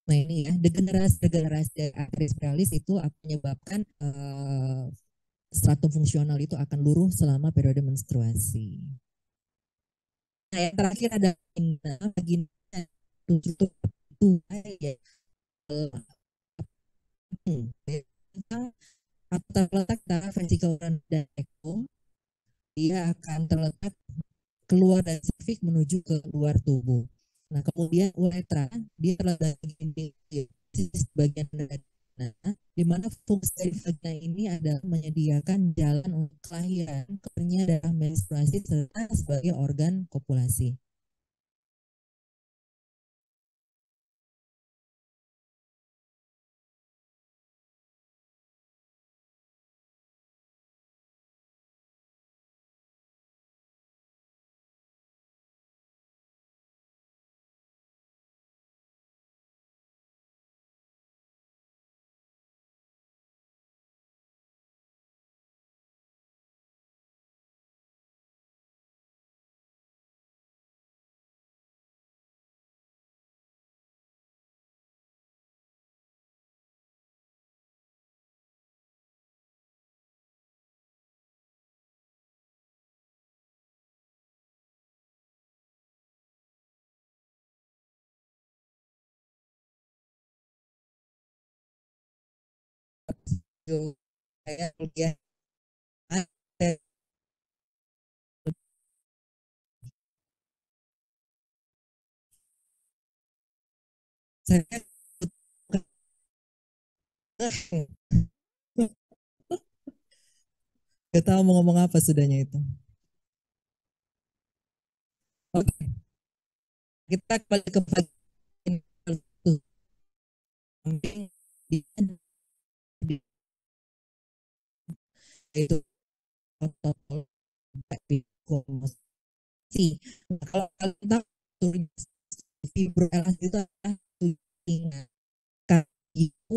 Nah ini ya, degenerasi arteri spiralis itu akan menyebabkan stratum fungsional itu akan luruh selama periode menstruasi. Nah, yang terakhir ada vagina tutup ya. Terletak antara vesikel dan rektum, dia akan terletak keluar dari cervix menuju ke luar tubuh. Nah, kemudian uretra, dia terletak di bagian vagina, di mana fungsi dari vagina ini adalah menyediakan jalan untuk kelahiran, keluarnya darah menstruasi serta sebagai organ kopulasi. saya kuliah saya nggak tahu mau ngomong apa sudahnya itu. Oke, kita kembali ke bagian itu. Itu protokol sih. Nah, kalau kita fibroelastis itu adalah tulang itu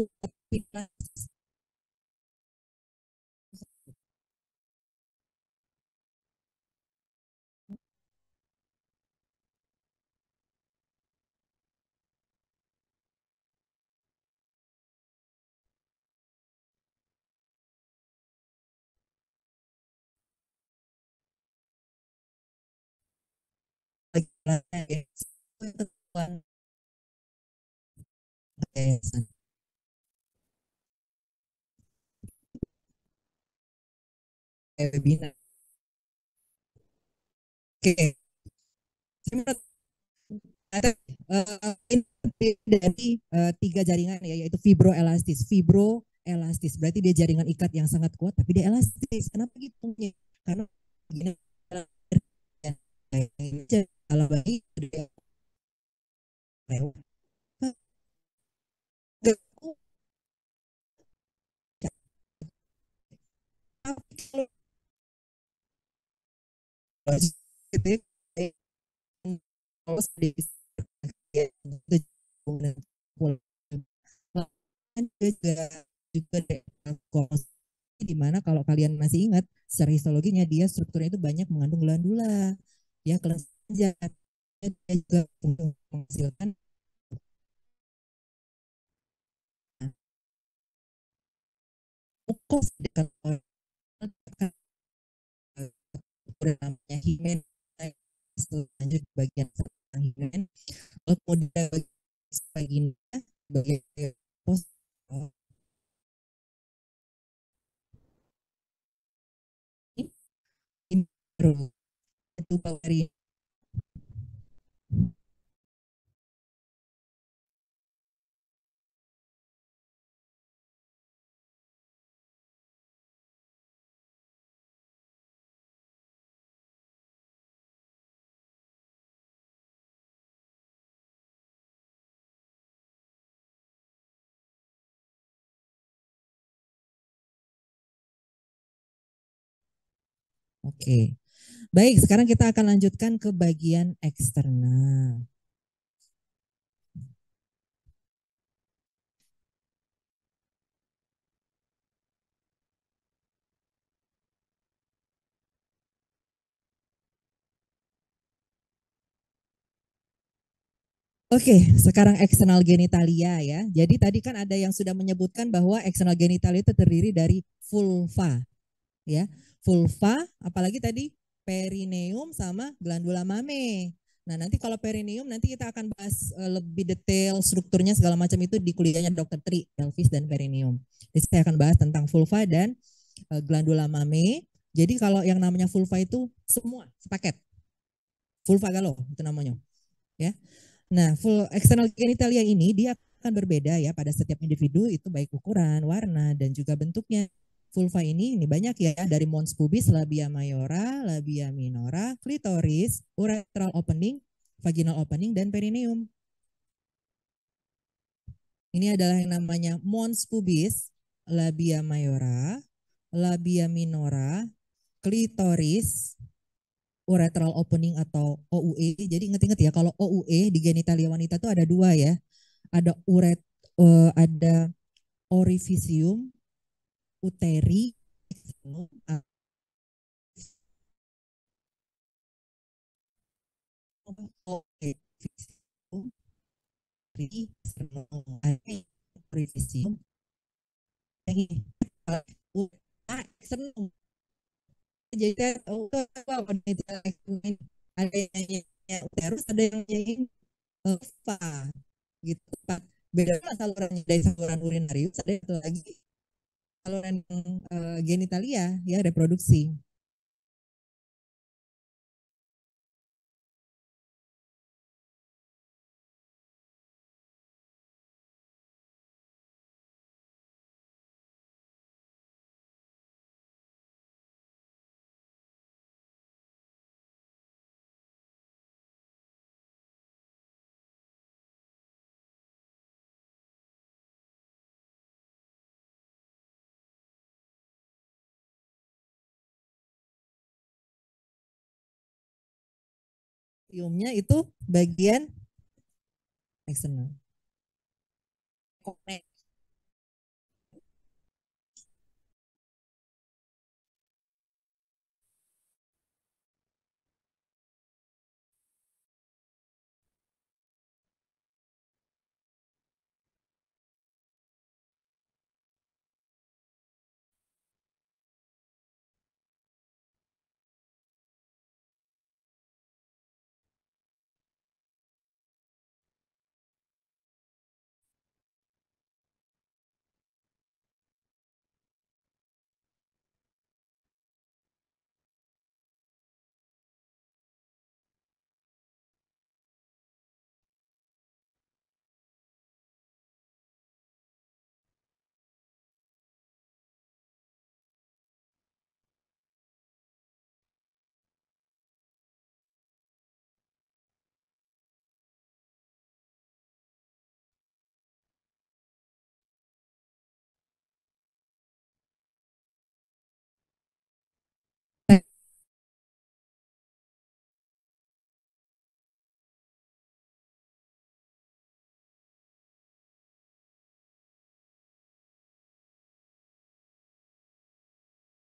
webinar. Oke, ada dari tiga jaringan ya, yaitu fibroelastis. Fibroelastis berarti dia jaringan ikat yang sangat kuat, tapi dia elastis. Kenapa gitu? Karena gini, kalau bayi dia di mana kalau kalian masih ingat secara histologinya dia strukturnya itu banyak mengandung glandula ya, kelenjar dia juga menghasilkan pokok namanya himen lanjut bagian himen kemudian bagian pos itu bagian. Oke, baik. Sekarang kita akan lanjutkan ke bagian eksternal. Oke, sekarang eksternal genitalia ya. Jadi tadi kan ada yang sudah menyebutkan bahwa eksternal genitalia itu terdiri dari vulva, ya. Vulva, apalagi tadi perineum sama glandula mame. Nah, nanti kalau perineum nanti kita akan bahas lebih detail strukturnya segala macam itu di kuliahnya Dr. Tri, pelvis dan perineum. Jadi saya akan bahas tentang vulva dan glandula mame. Jadi kalau yang namanya vulva itu semua sepaket. Vulva galo itu namanya, ya. Nah, full external genitalia ini dia akan berbeda ya pada setiap individu itu baik ukuran, warna dan juga bentuknya. Vulva ini banyak ya dari mons pubis, labia mayora, labia minora, klitoris, urethral opening, vaginal opening dan perineum. Ini adalah yang namanya mons pubis, labia mayora, labia minora, klitoris, urethral opening atau OUE. Jadi ingat-ingat ya kalau OUE di genitalia wanita itu ada dua ya. Ada ada orificium uteri orificium jadi ada yang uterus, ada yang fa gitu Pak. Beda salurannya dari saluran urinarius, ada itu lagi saluran genitalia ya reproduksi. Iumnya itu bagian eksternal.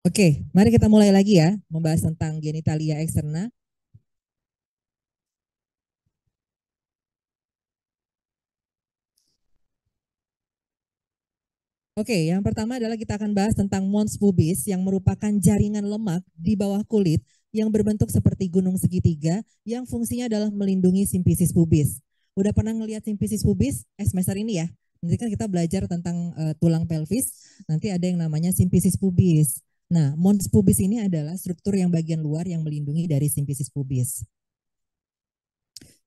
Oke, mari kita mulai lagi ya membahas tentang genitalia eksterna. Oke, yang pertama adalah kita akan bahas tentang mons pubis yang merupakan jaringan lemak di bawah kulit yang berbentuk seperti gunung segitiga yang fungsinya adalah melindungi simfisis pubis. Udah pernah ngelihat simfisis pubis? Semester ini ya. Nanti kan kita belajar tentang tulang pelvis, nanti ada yang namanya simfisis pubis. Nah, mons pubis ini adalah struktur yang bagian luar yang melindungi dari simfisis pubis.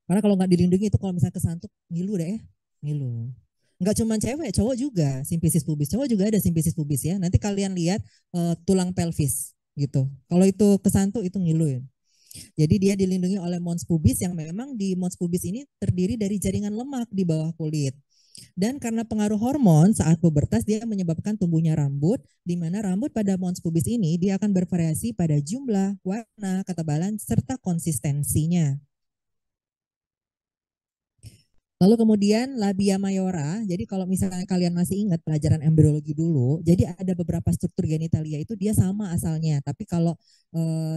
Karena kalau nggak dilindungi itu kalau misalnya kesantuk, ngilu deh ya, ngilu. Nggak cuma cewek, cowok juga simfisis pubis. Cowok juga ada simfisis pubis ya. Nanti kalian lihat tulang pelvis gitu. Kalau itu kesantuk itu ngilu ya. Jadi dia dilindungi oleh mons pubis yang memang di mons pubis ini terdiri dari jaringan lemak di bawah kulit. Dan karena pengaruh hormon saat pubertas dia menyebabkan tumbuhnya rambut, di mana rambut pada mons pubis ini dia akan bervariasi pada jumlah, warna, ketebalan, serta konsistensinya. Lalu kemudian labia mayora. Jadi kalau misalnya kalian masih ingat pelajaran embriologi dulu, jadi ada beberapa struktur genitalia itu dia sama asalnya, tapi kalau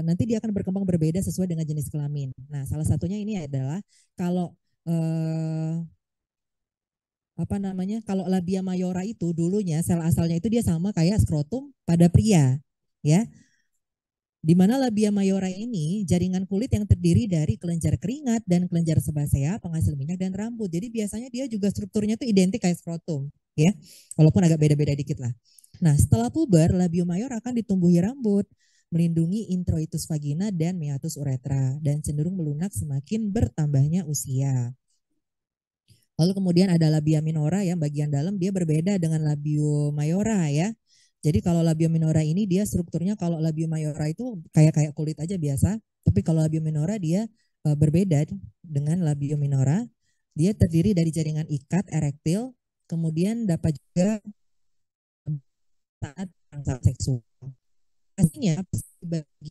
nanti dia akan berkembang berbeda sesuai dengan jenis kelamin. Nah, salah satunya ini adalah kalau apa namanya? Kalau labia mayora itu dulunya sel asalnya itu dia sama kayak skrotum pada pria, ya. Di mana labia mayora ini jaringan kulit yang terdiri dari kelenjar keringat dan kelenjar sebasea, penghasil minyak dan rambut. Jadi biasanya dia juga strukturnya itu identik kayak skrotum, ya. Walaupun agak beda-beda dikit lah. Nah, setelah puber, labio mayor akan ditumbuhi rambut, melindungi introitus vagina dan meatus uretra dan cenderung melunak semakin bertambahnya usia. Lalu kemudian ada labia minora yang bagian dalam dia berbeda dengan labio mayora ya. Jadi kalau labio minora ini dia strukturnya kalau labio mayora itu kayak kulit aja biasa, tapi kalau labio minora dia berbeda dengan labio minora. Dia terdiri dari jaringan ikat erektil, kemudian dapat juga saat transaksi seksual. Pastinya bagian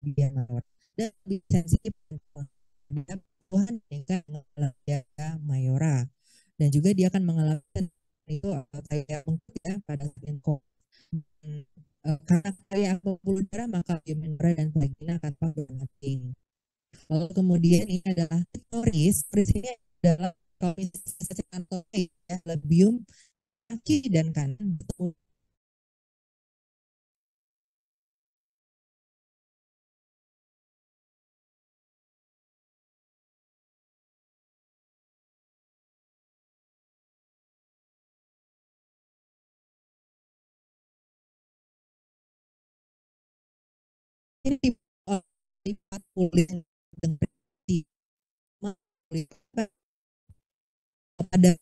minora dan lebih sensitif terhadap Tuhan tingkat labia mayora dan juga dia akan mengalami itu kayak ya pada info karena kayak pembuluh darah maka minora dan vagina akan bermating. Lalu kemudian ini adalah klitoris. Klitoris ini adalah kalau misalnya ya, lebium kaki dan kanan ini lipat kulit dengan pada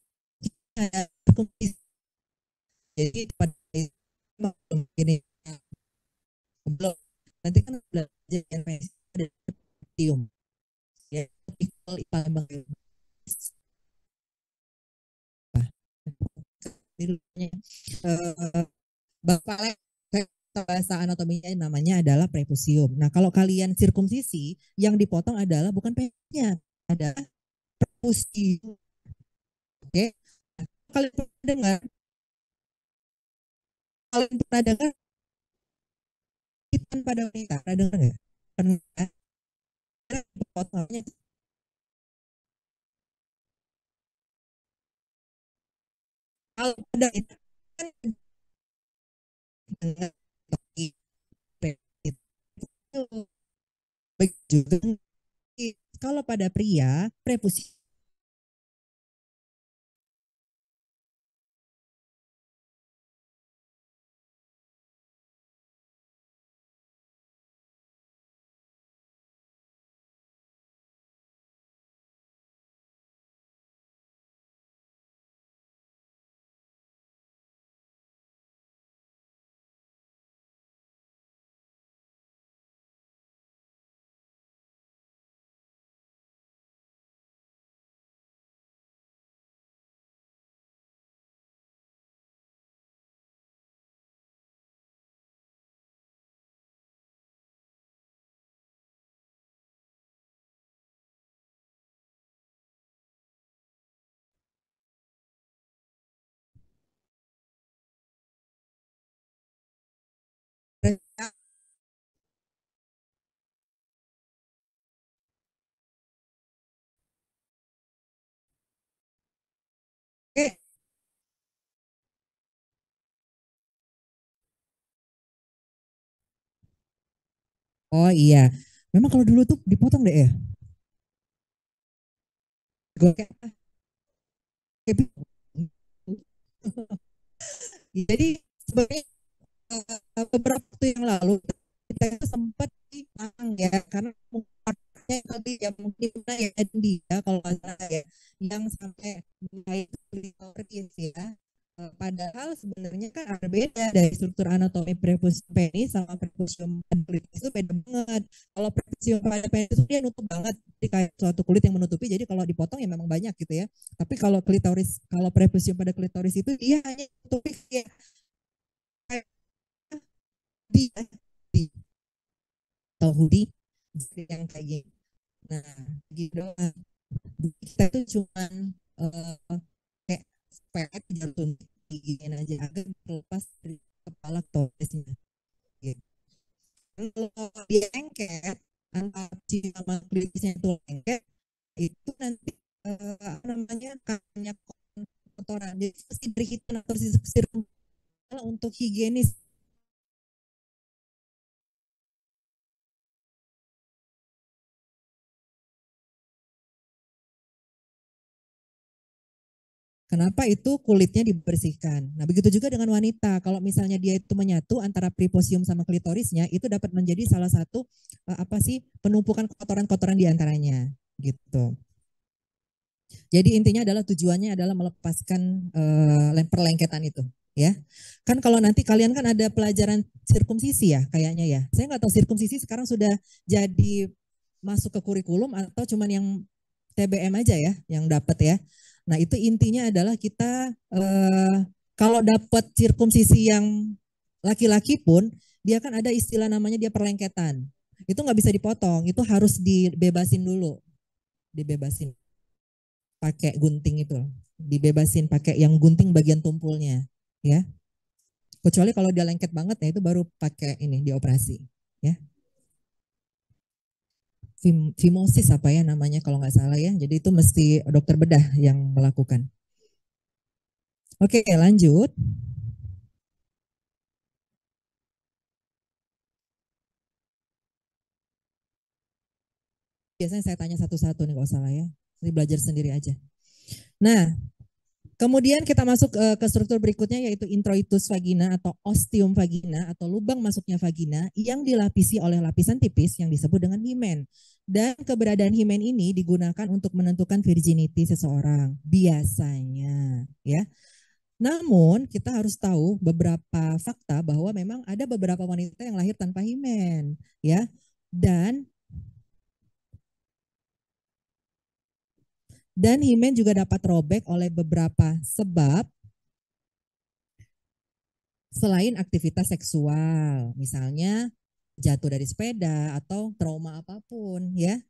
jadi pada ini belum nanti kan udah jadi ada tium ya ipal Bapak bahasa anatominya namanya adalah prepusium. Nah, kalau kalian sirkumsisi, yang dipotong adalah bukan pennya, ada prepusium. Oke. Nah, kalian pernah dengar? Kalian pernah dengar hitam pada wanita? Pernah dengar nggak? Pernah. Potongnya kalau pada itu kan juga kalau pada pria prepusium eh, oh iya, memang kalau dulu tuh dipotong deh ya. Jadi sebenarnya beberapa waktu yang lalu kita itu sempat hilang ya karena mungkinnya tadi ya mungkin ya dia kalau nggak salah ya yang sampai mulai klitoris ya. Padahal sebenarnya kan ada beda dari struktur anatomi prepusium penis sama prepusium pada klitoris itu beda banget. Kalau prepusium pada penis itu dia nutup banget, jadi kayak suatu kulit yang menutupi. Jadi kalau dipotong ya memang banyak gitu ya. Tapi kalau klitoris, kalau prepusium pada klitoris itu dia hanya nutupi kayak di atau hoodie yang kayak gini. Nah, gitu doang. Kita tuh cuman kayak pet jantung gini aja agar terlepas dari kepala torisnya. Gitu. Kalau dia lengket, antara si sama klinisnya itu lengket, itu nanti apa namanya banyak kotoran. Jadi mesti berhitung atau sirum untuk higienis. Kenapa itu kulitnya dibersihkan? Nah, begitu juga dengan wanita. Kalau misalnya dia itu menyatu antara preposium sama klitorisnya, itu dapat menjadi salah satu apa sih penumpukan kotoran-kotoran di antaranya, gitu. Jadi intinya adalah tujuannya adalah melepaskan perlengketan itu, ya. Kan kalau nanti kalian kan ada pelajaran sirkumsisi ya, kayaknya ya. Saya nggak tahu sirkumsisi sekarang sudah jadi masuk ke kurikulum atau cuman yang TBM aja ya, yang dapat ya. Nah, itu intinya adalah kita kalau dapat sirkumsisi yang laki-laki pun, dia kan ada istilah namanya dia perlengketan. Itu nggak bisa dipotong, itu harus dibebasin dulu. Dibebasin pakai gunting itu. Dibebasin pakai yang gunting bagian tumpulnya. Ya. Kecuali kalau dia lengket banget ya itu baru pakai ini dioperasi. Ya. Fimosis apa ya namanya kalau nggak salah ya. Jadi itu mesti dokter bedah yang melakukan. Oke, lanjut. Biasanya saya tanya satu-satu nih kalau salah ya. Jadi belajar sendiri aja. Nah, Kemudian kita masuk ke struktur berikutnya yaitu introitus vagina atau ostium vagina atau lubang masuknya vagina yang dilapisi oleh lapisan tipis yang disebut dengan himen. Dan keberadaan himen ini digunakan untuk menentukan virginity seseorang biasanya, ya. Namun kita harus tahu beberapa fakta bahwa memang ada beberapa wanita yang lahir tanpa himen, ya. Dan himen juga dapat robek oleh beberapa sebab selain aktivitas seksual, misalnya jatuh dari sepeda atau trauma apapun, ya.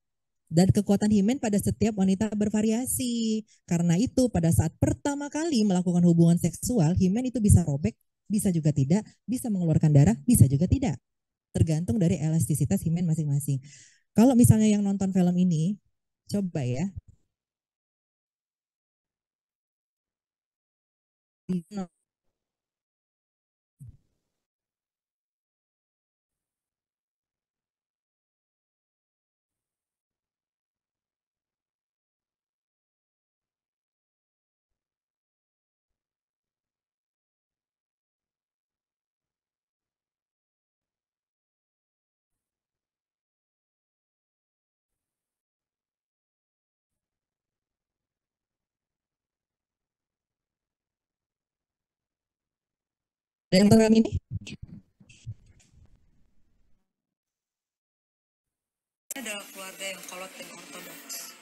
Dan kekuatan himen pada setiap wanita bervariasi. Karena itu pada saat pertama kali melakukan hubungan seksual, himen itu bisa robek, bisa juga tidak, bisa mengeluarkan darah, bisa juga tidak. Tergantung dari elastisitas himen masing-masing. Kalau misalnya yang nonton film ini, coba ya. Ada yang nonton film ini? Adalah keluarga yang kolot dan ortodoks.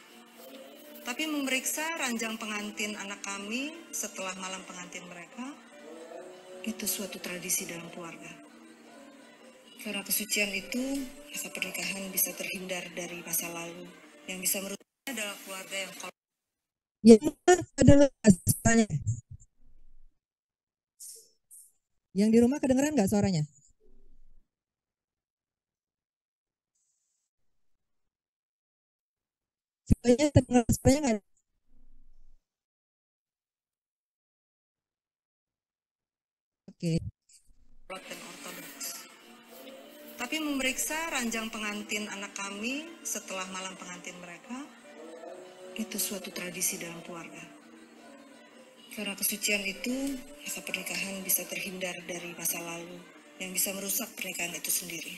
Tapi memeriksa ranjang pengantin anak kami setelah malam pengantin mereka, itu suatu tradisi dalam keluarga. Karena kesucian itu, masa pernikahan bisa terhindar dari masa lalu. Yang bisa merusaknya adalah keluarga yang kolot. Ya, adalah suaranya. Yang di rumah kedengeran nggak suaranya? Suaranya nggak? Oke. Dan ortodoks. Tapi memeriksa ranjang pengantin anak kami setelah malam pengantin mereka, itu suatu tradisi dalam keluarga. Karena kesucian itu, masa pernikahan bisa terhindar dari masa lalu yang bisa merusak pernikahan itu sendiri.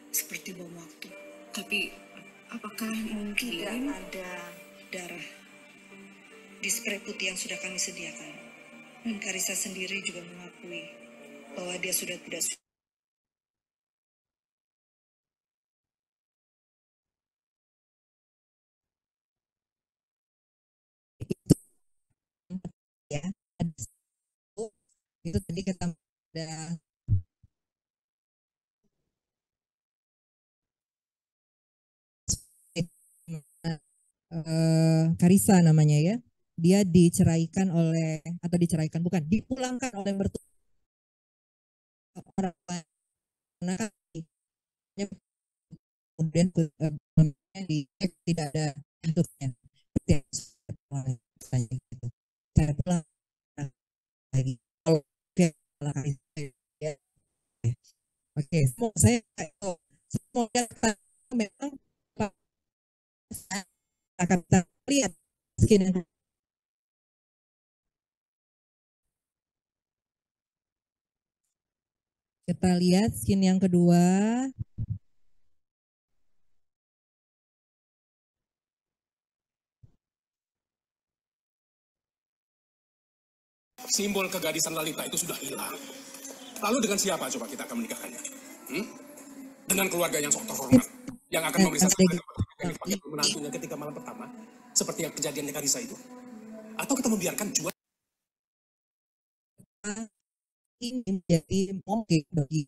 Seperti bom waktu. Tapi apakah mungkin ada darah di spray putih yang sudah kami sediakan? Dan Karissa sendiri juga mengakui bahwa dia sudah tidak Ya, itu tadi kata ada Karissa namanya ya. Dia diceraikan oleh atau diceraikan bukan, dipulangkan oleh mertua orang kemudian dicek tidak ada bentuknya. Saya pulang lagi kalau ya. Oke, saya semoga memang akan kita lihat skin yang kita lihat skin yang kedua. Simbol kegadisan Lalita itu sudah hilang. Lalu dengan siapa coba kita akan menikahkannya? Dengan keluarga yang sok terhormat, yang akan memeriksa sebagai menantunya ketika malam pertama, seperti yang kejadian di Karissa itu. Atau kita membiarkan jual ini menjadi mungkin bagi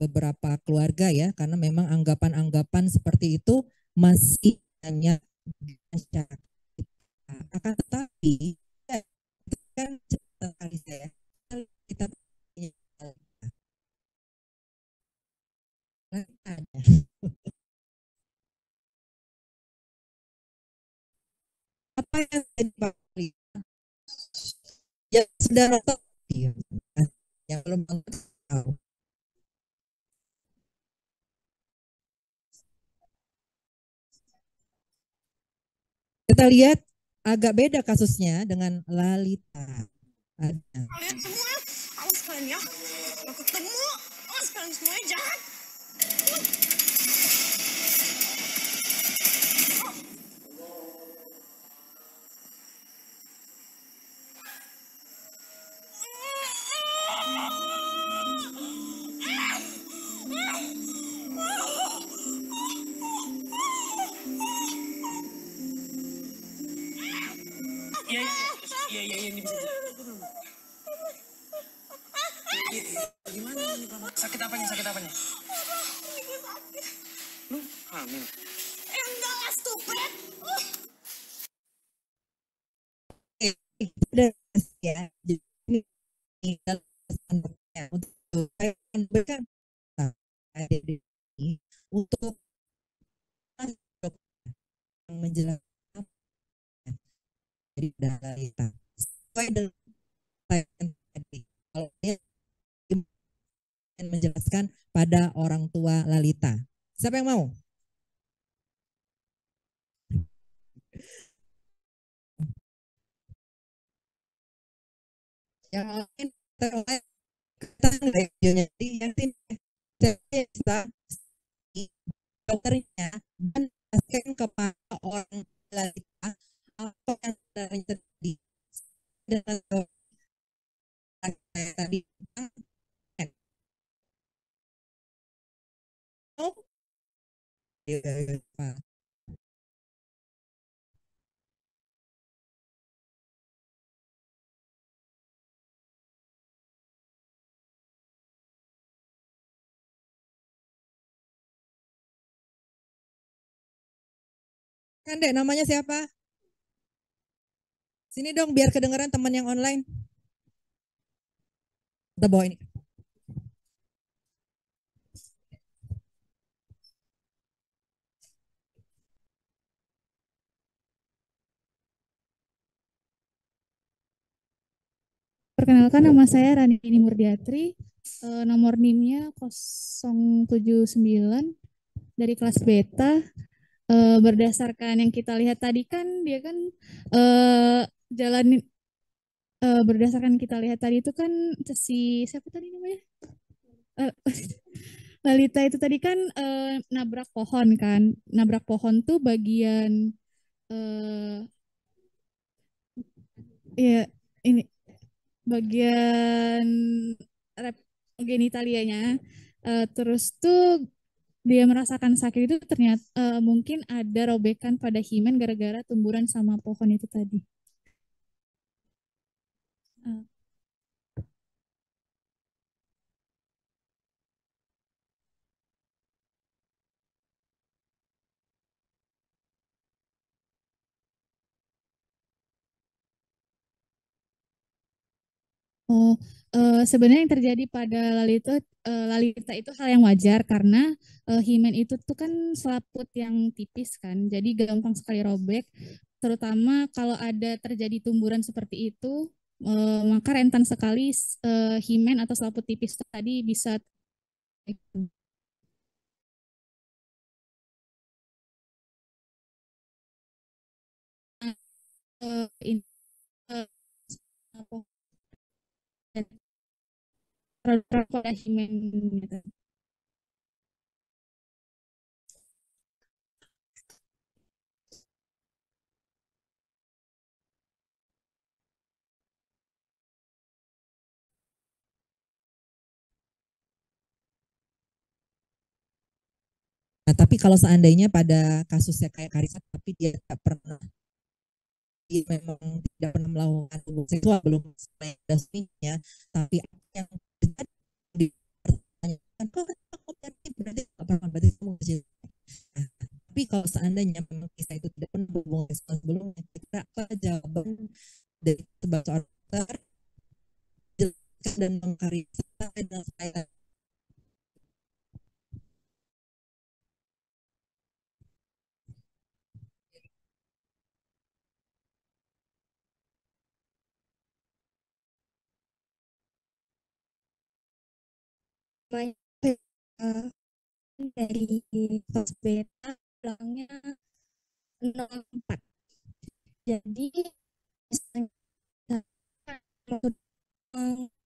beberapa keluarga ya, karena memang anggapan-anggapan seperti itu masih banyak di masyarakat. Akan tetapi kan kali saya kita ada apa yang dipakai ya sudah nonton yang belum tahu. Kita lihat agak beda kasusnya dengan Lalita. Ada. Kalian semua, awas kalian ya. Kalau ketemu, awas kalian semuanya jahat. Iya, ini bisa. Gimana nih, Pak? Sakit apanya? Lu hamil? Enggak lah, stupid. Ada ya. Jadi ini anaknya untuk memberikan untuk menjelaskan dari Lalita sesuai dengan tadi. Kalau dia menjelaskan pada orang tua Lalita. Siapa yang mau? Yang lain kita nggak jadi yang kita dokternya dan scan kepada orang Lalita apa yang terjadi dengan tadi. Oh, iya, Pak. Kan dek namanya siapa? Sini dong biar kedengeran teman yang online. Kita bawa ini. Perkenalkan, nama saya Rani Murdiatri, nomor NIM-nya 079 dari kelas beta. Berdasarkan yang kita lihat tadi kan dia kan jalanin berdasarkan kita lihat tadi itu kan si siapa tadi namanya? Lalita itu tadi kan nabrak pohon kan. Nabrak pohon tuh bagian ya ini bagian genitalianya. Terus tuh dia merasakan sakit itu ternyata mungkin ada robekan pada himen gara-gara tumburan sama pohon itu tadi. Oh, sebenarnya yang terjadi pada Lalita itu hal yang wajar karena himen itu tuh kan selaput yang tipis kan, jadi gampang sekali robek. Terutama kalau ada terjadi tumburan seperti itu, maka rentan sekali himen atau selaput tipis tadi bisa ini pada himen gitu. Nah, tapi kalau seandainya pada kasusnya kayak Karisa, tapi dia tidak pernah, dia memang tidak pernah melakukan hubungan seksual, belum resminya, tapi apa yang terjadi dipertanyakan, kok berarti tidak pernah, berarti kamu nah, tapi kalau seandainya memang kisah itu tidak pernah hubungan seksual sebelumnya, kira apa jawaban dari sebagai seorang dokter dan mengkarisa dengan saya? Dari kelas beta bilangnya 04. Jadi misalnya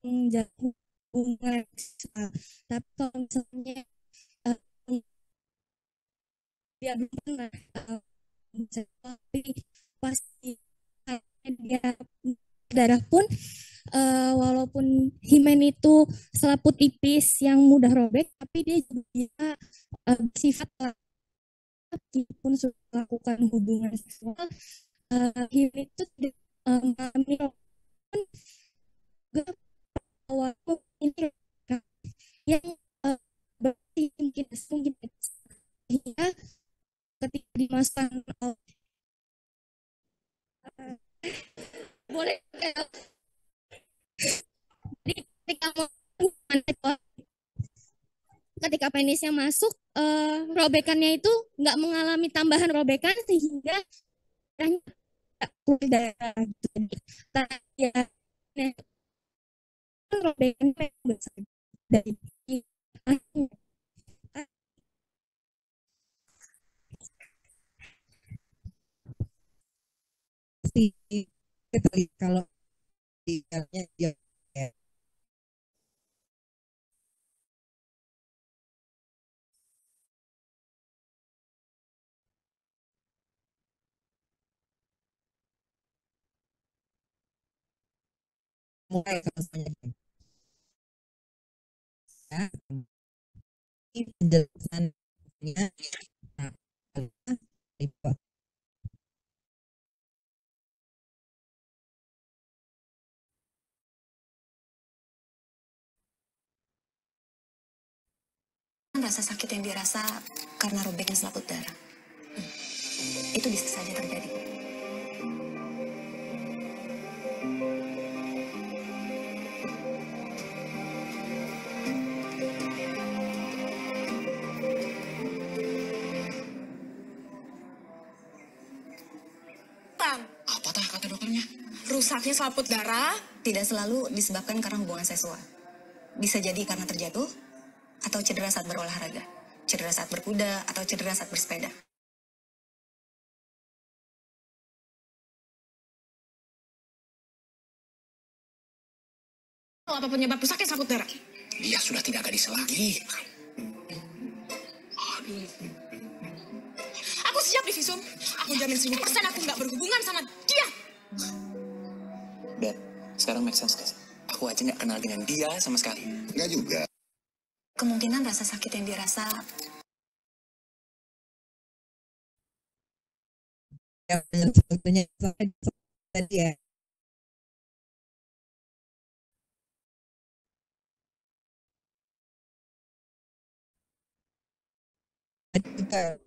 menjalin hubungan seksual, tapi kalau misalnya dia belum pernah seksual, tapi pasti dia darah pun walaupun himen itu selaput tipis yang mudah robek, tapi dia juga bisa bersifat meskipun sudah melakukan hubungan seksual, himen itu tidak mengalami robek juga awal ini yang berarti mungkin hingga ketika dimasukkan boleh ketika penisnya masuk, robekannya itu nggak mengalami tambahan robekan sehingga darah gitu. Ya, robekan besar dari pasti kita lihat kalau di dalamnya dia ya. Mulai kalau semuanya ya, ini penjelasannya nah, rasa sakit yang dirasa karena robeknya selaput darah. Itu bisa saja terjadi. Apatah kata dokternya? Rusaknya selaput darah Tidak selalu disebabkan karena hubungan seksual. Bisa jadi karena terjatuh atau cedera saat berolahraga, cedera saat berkuda, atau cedera saat bersepeda. apa penyebab rusaknya selaput darah? Dia sudah tidak gadis lagi. Aku siap divisum. Aku jamin 1000% aku nggak berhubungan sama dia. Beb, sekarang make sense gak sih? Aku aja nggak kenal dengan dia sama sekali. Enggak juga. Kemungkinan rasa sakit yang dirasa yang sebetulnya tadi ya. Juga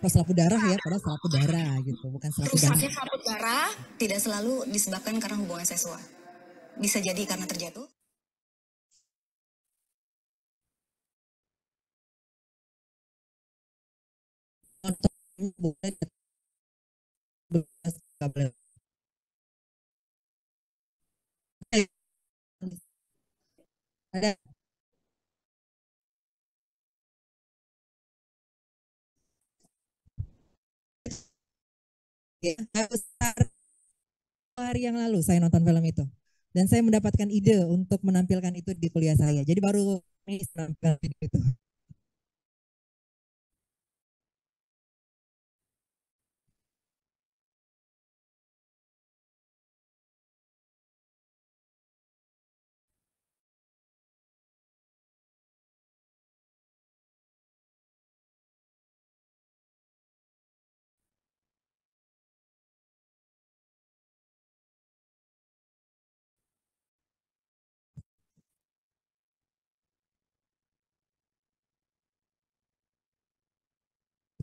selaput darah ya, padahal selaput darah gitu, bukan selaput darah. Rusaknya selaput darah tidak selalu disebabkan karena hubungan seksual. Bisa jadi karena terjatuh. Ada ya, hari yang lalu saya nonton film itu dan saya mendapatkan ide untuk menampilkan itu di kuliah saya. Jadi baru ini menampilkan video itu.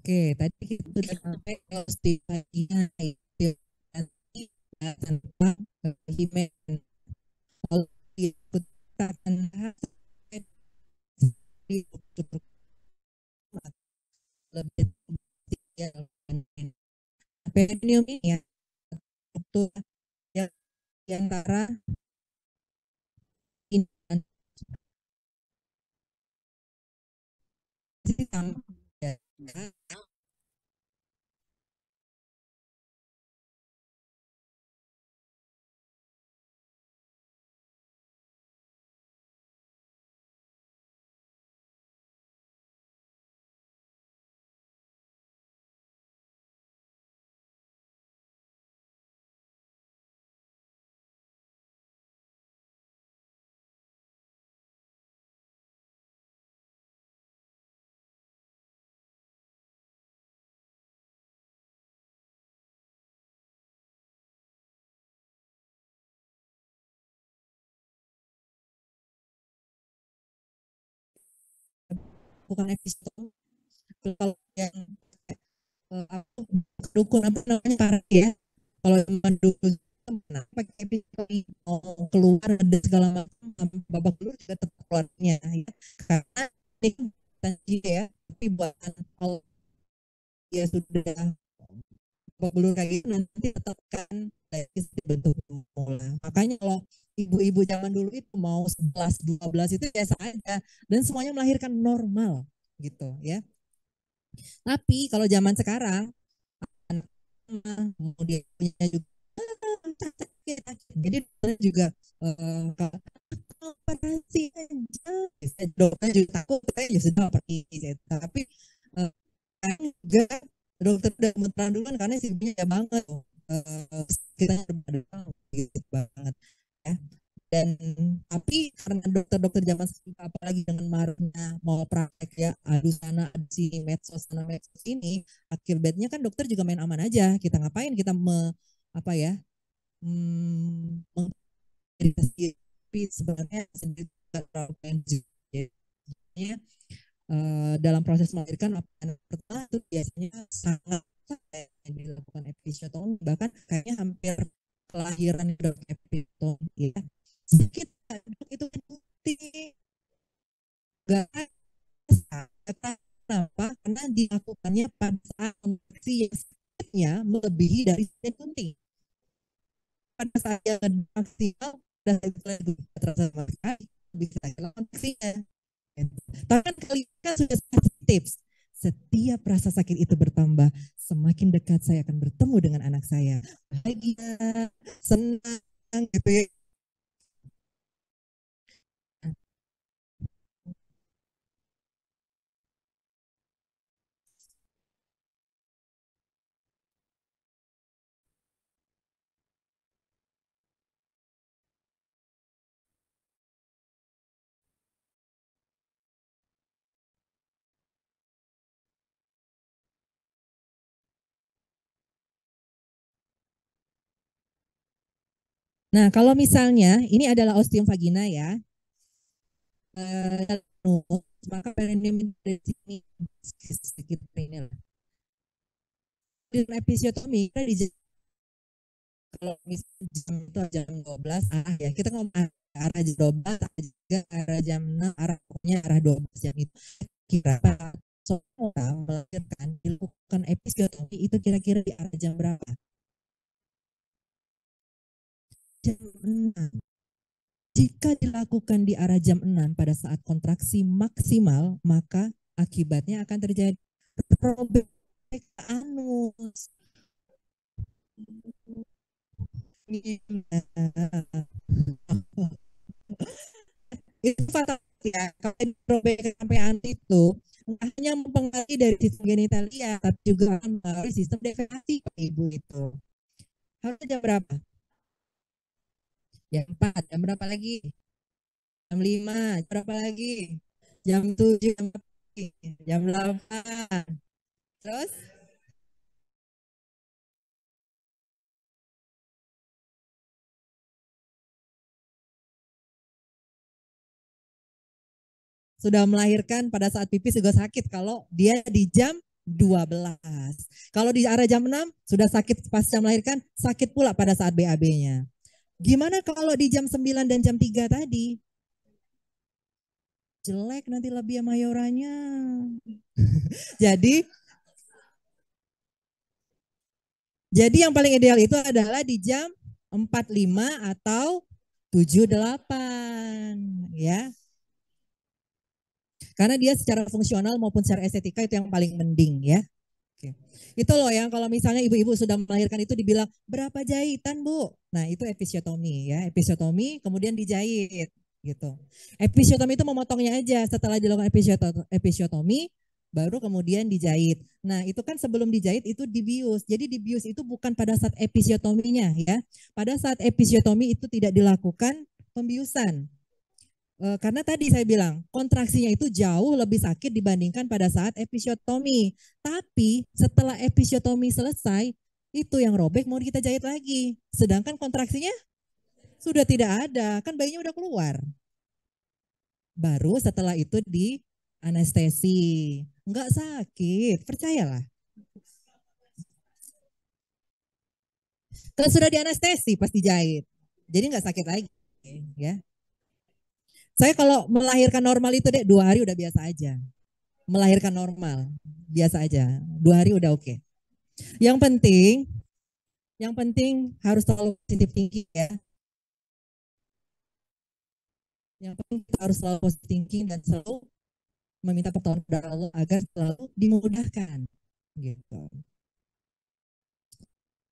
Oke, tadi kita sudah sampai ke stigma itu nanti tanpa himen. Kalau kita akan bahas lebih perineum ini ya, untuk yang antara sama melakukan episiotomi. Kalau yang dukun apa namanya karet ya, kalau zaman dulu pakai episiotomi mau keluar dan segala macam babak belur juga tetap keluarnya ya. Karena ini bukan ya, tapi bukan kalau dia sudah belum kayak gitu nanti tetap kan dibentuk bola. Makanya kalau ibu-ibu zaman dulu itu mau 11, 12 itu biasa aja dan semuanya melahirkan normal gitu ya. Tapi kalau zaman sekarang kemudian punya juga jadi juga operasi aja dokter juga takut saya ya sudah pergi tapi juga dokter udah terang karena ibunya ya banget kita gitu banget ya. Dan tapi karena dokter-dokter zaman sekarang apalagi dengan maraknya mau praktek ya adu sana adu sini medsos sana medsos ini akibatnya kan dokter juga main aman aja. Kita ngapain kita apa ya tapi sebenarnya sendiri ya, dalam proses melahirkan anak pertama itu biasanya sangat dilakukan episiotomi bahkan kayaknya hampir kelahiran episiotomi ya sedikit itu enggak kenapa karena dilakukannya pada saat kontraksi yang sakitnya melebihi dari kunting pada saat yang maksimal dan terasa sekali bisa kontraksinya. Bahkan kali kan sudah tips. Setiap rasa sakit itu bertambah, semakin dekat saya akan bertemu dengan anak saya. Bahagia, senang, gitu ya. Nah, kalau misalnya ini adalah ostium vagina ya, maka perineum dari sini sedikit ini lah. Di episiotomi kita kalau misalnya jam 12 ya kita ngomong arah jam 12 juga arah jam 6 arah pokoknya arah 12 jam itu kira seorang melahirkan dilakukan episiotomi itu kira-kira di arah jam berapa? Jam 6. Jika dilakukan di arah jam 6 pada saat kontraksi maksimal, maka akibatnya akan terjadi robek anus. Itu fatal ya. Kalau robek sampai anus itu hanya mempengaruhi dari sistem genitalia, tapi juga akan mempengaruhi sistem defekasi ibu itu. Harus jam berapa? Jam 4, jam berapa lagi? Jam 5, jam berapa lagi? Jam 7, jam 8. Terus? Sudah melahirkan pada saat pipis juga sakit kalau dia di jam 12. Kalau di arah jam 6 sudah sakit pasca melahirkan, sakit pula pada saat BAB-nya. Gimana kalau di jam 9 dan jam 3 tadi? Jelek nanti labia mayoranya. Jadi yang paling ideal itu adalah di jam 45 atau 78 ya. Karena dia secara fungsional maupun secara estetika itu yang paling mending ya. Oke. Itu loh yang kalau misalnya ibu-ibu sudah melahirkan itu dibilang berapa jahitan Bu? Nah itu episiotomi ya. Episiotomi kemudian dijahit gitu. Episiotomi itu memotongnya aja setelah dilakukan episiotomi baru kemudian dijahit. Nah itu kan sebelum dijahit itu dibius. Jadi dibius itu bukan pada saat episiotominya ya. Pada saat episiotomi itu tidak dilakukan pembiusan. Karena tadi saya bilang kontraksinya itu jauh lebih sakit dibandingkan pada saat episiotomi. Tapi setelah episiotomi selesai, itu yang robek mau kita jahit lagi. Sedangkan kontraksinya sudah tidak ada, kan bayinya udah keluar. Baru setelah itu anestesi. Enggak sakit, percayalah. Kalau sudah di anestesi pasti jahit. Jadi nggak sakit lagi. Ya. Saya kalau melahirkan normal itu 2 hari udah biasa aja. Melahirkan normal, biasa aja. 2 hari udah oke. Yang penting harus selalu positif thinking ya. Yang penting kita harus selalu positif thinking dan selalu meminta pertolongan kepada Allah agar selalu dimudahkan. Gitu.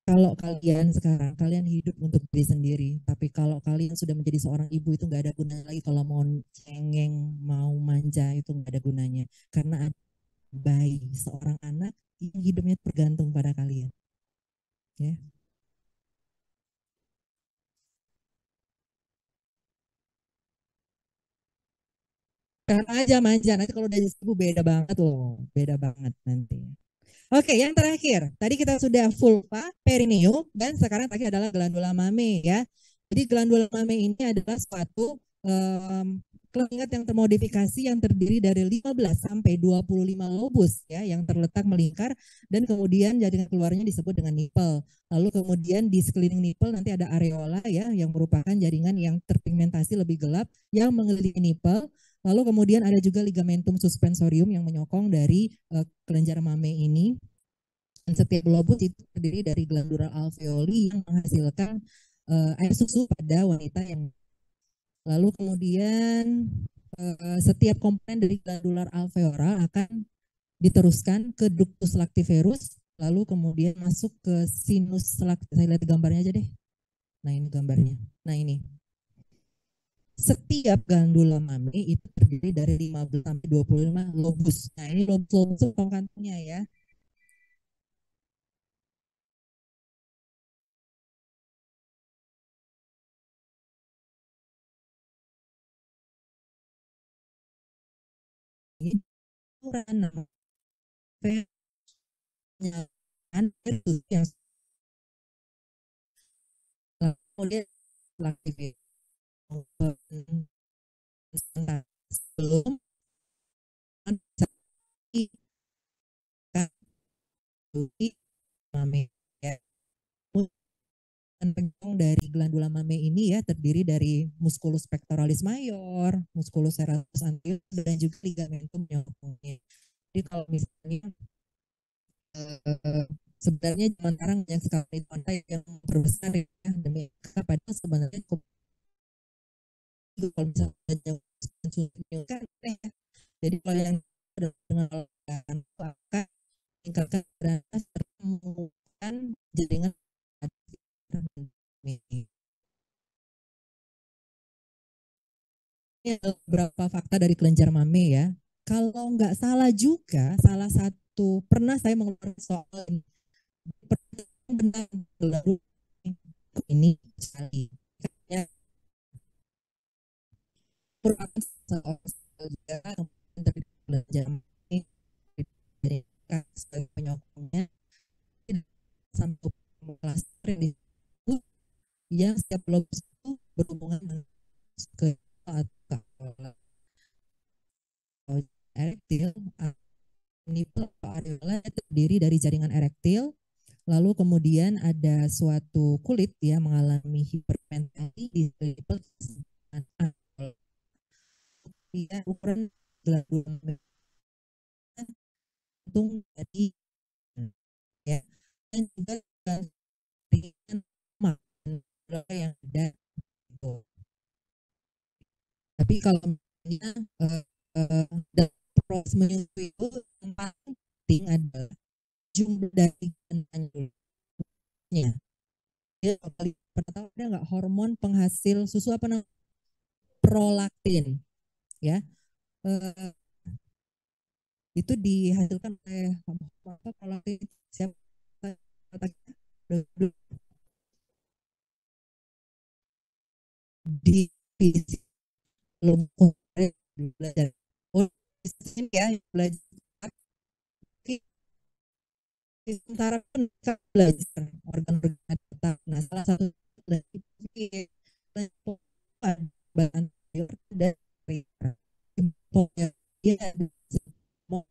Kalau kalian hidup untuk diri sendiri, tapi kalau kalian sudah menjadi seorang ibu itu nggak ada gunanya lagi. Kalau mau cengeng, mau manja itu nggak ada gunanya. Karena ada bayi, seorang anak yang hidupnya tergantung pada kalian. Ya. Jangan aja manja, nanti kalau udah jadi ibu beda banget loh, beda banget nanti. Oke, yang terakhir, tadi kita sudah vulva, perineum, dan sekarang tadi adalah glandula mame ya. Jadi glandula mame ini adalah suatu keringat yang termodifikasi yang terdiri dari 15 sampai 25 lobus ya yang terletak melingkar dan kemudian jaringan keluarnya disebut dengan nipple. Lalu kemudian di sekeliling nipple nanti ada areola ya yang merupakan jaringan yang terpigmentasi lebih gelap yang mengelilingi nipple. Lalu kemudian ada juga ligamentum suspensorium yang menyokong dari kelenjar mame ini. Dan setiap lobus itu terdiri dari glandula alveoli yang menghasilkan air susu pada wanita yang. Lalu kemudian setiap komponen dari glandular alveolar akan diteruskan ke ductus lactiferus, lalu kemudian masuk ke sinus lactiferus. Saya lihat gambarnya aja deh. Nah ini gambarnya. Nah ini. Setiap glandula mame itu terdiri dari 15 sampai 25 lobus. Nah, ini lobus itu kantongnya ya. Ini ranah itu yang kemudian aktif sebelum mame ya. Penyokong dari glandula mame ini ya terdiri dari musculus pectoralis mayor, musculus serratus anterior dan juga ligamentum penyokongnya. Jadi kalau misalnya sebenarnya zaman sekarang banyak sekali wanita yang berbesar ya demi padahal sebenarnya kalau misalnya kan ya. Jadi kalau yang dengan maka tingkatkan menemukan jaringan ini beberapa fakta dari kelenjar mame ya. Kalau nggak salah juga, salah satu pernah saya mengeluarkan soal benar ini sekali. Ya, merupakan soal dari kelenjar mame dari sebagai penyokongnya sampai klaster yang setiap lobus itu berhubungan ke erektil, nipple atau areola terdiri dari jaringan erektil, lalu kemudian ada suatu kulit ya mengalami hiperpigmentasi di nipple, ukuran glandula jantung jadi ya dan juga yang ada gitu. Tapi kalau proses menyusui itu yang paling penting adalah jumlah dari glandulanya. Ya, pernah tahu ada nggak hormon penghasil susu apa namanya? Prolaktin, ya. Itu dihasilkan oleh apa prolaktin siapa di lumpuh belajar ya belajar sementara pun kita belajar organ-organ otak. Nah salah satu bahan dari dia mau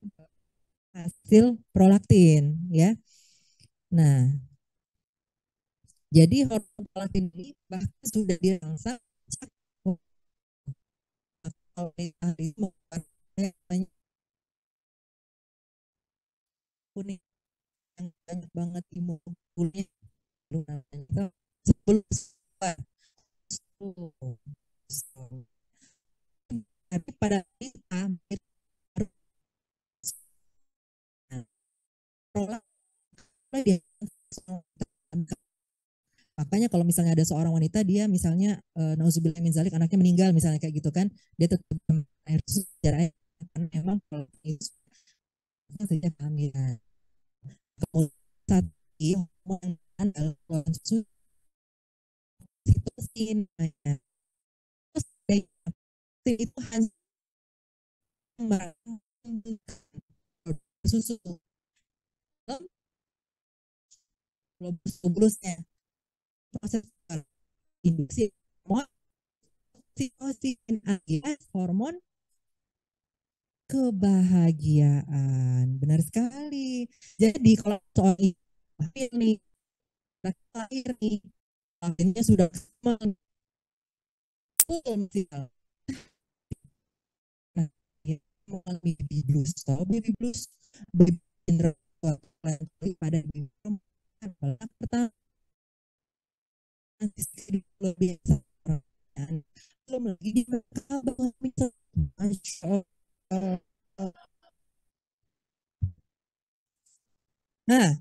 hasil prolaktin ya. Nah, jadi hormon prolaktin ini bahkan sudah dirangsang oleh ahli kuning yang banyak banget imunnya sebelum tapi pada kita makanya kalau misalnya ada seorang wanita dia misalnya nauzubillah min zalik anaknya meninggal misalnya kayak gitu kan dia tetap air secara air karena memang kalau itu sejak kehamilan kemudian saat ini omongan dalam keluaran susu sitoksin terus itu hanya susu globus-globusnya proses induksi oksitosin alias hormon kebahagiaan. Benar sekali. Jadi kalau soal ini lahir nih akhirnya sudah mengalami baby blues. Tahu baby blues? Baby pada baby perempuan pertama luar biasa belum lagi di Masya Allah. Nah,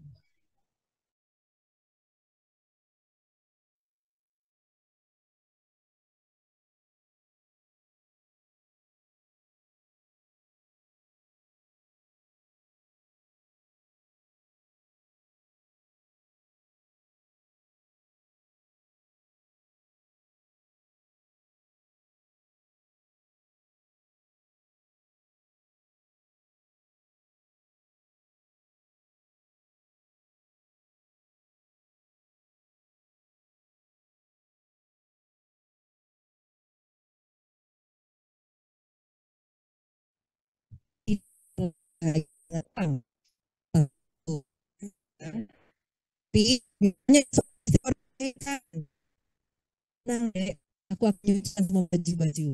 itu datang tapi tenang deh aku akan nyucikan semua baju-baju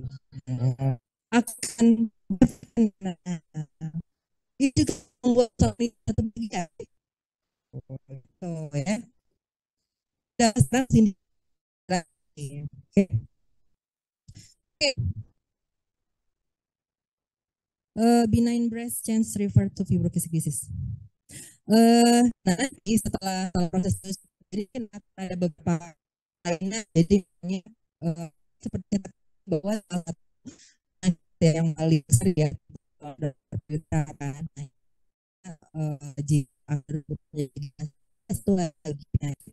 akan itu membuat suami satu bahagia oh ya udah sekarang sini oke oke benign breast change refer to fibrokisis. Nah nanti setelah proses jadi kan akan ada beberapa lainnya jadi seperti bahwa ada yang paling sering ya kan jika itu lagi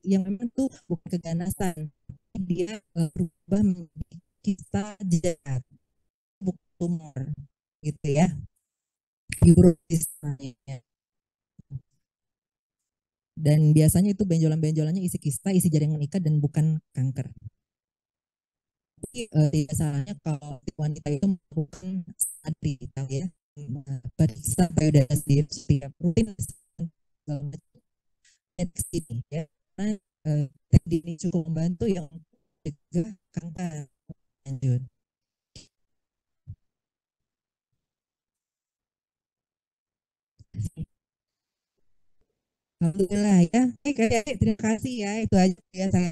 yang memang tuh bukan keganasan dia berubah menjadi kista jahat bukan tumor gitu ya fibrosis namanya. Dan biasanya itu benjolan-benjolannya isi kista, isi jaring mengikat dan bukan kanker. Jadi biasanya kalau wanita itu melakukan studi tahu ya, periksa payudara sendiri setiap rutin ini ya, karena ini cukup membantu yang mencegah kanker lanjut. Alhamdulillah ya. Terima kasih ya. Itu aja ya saya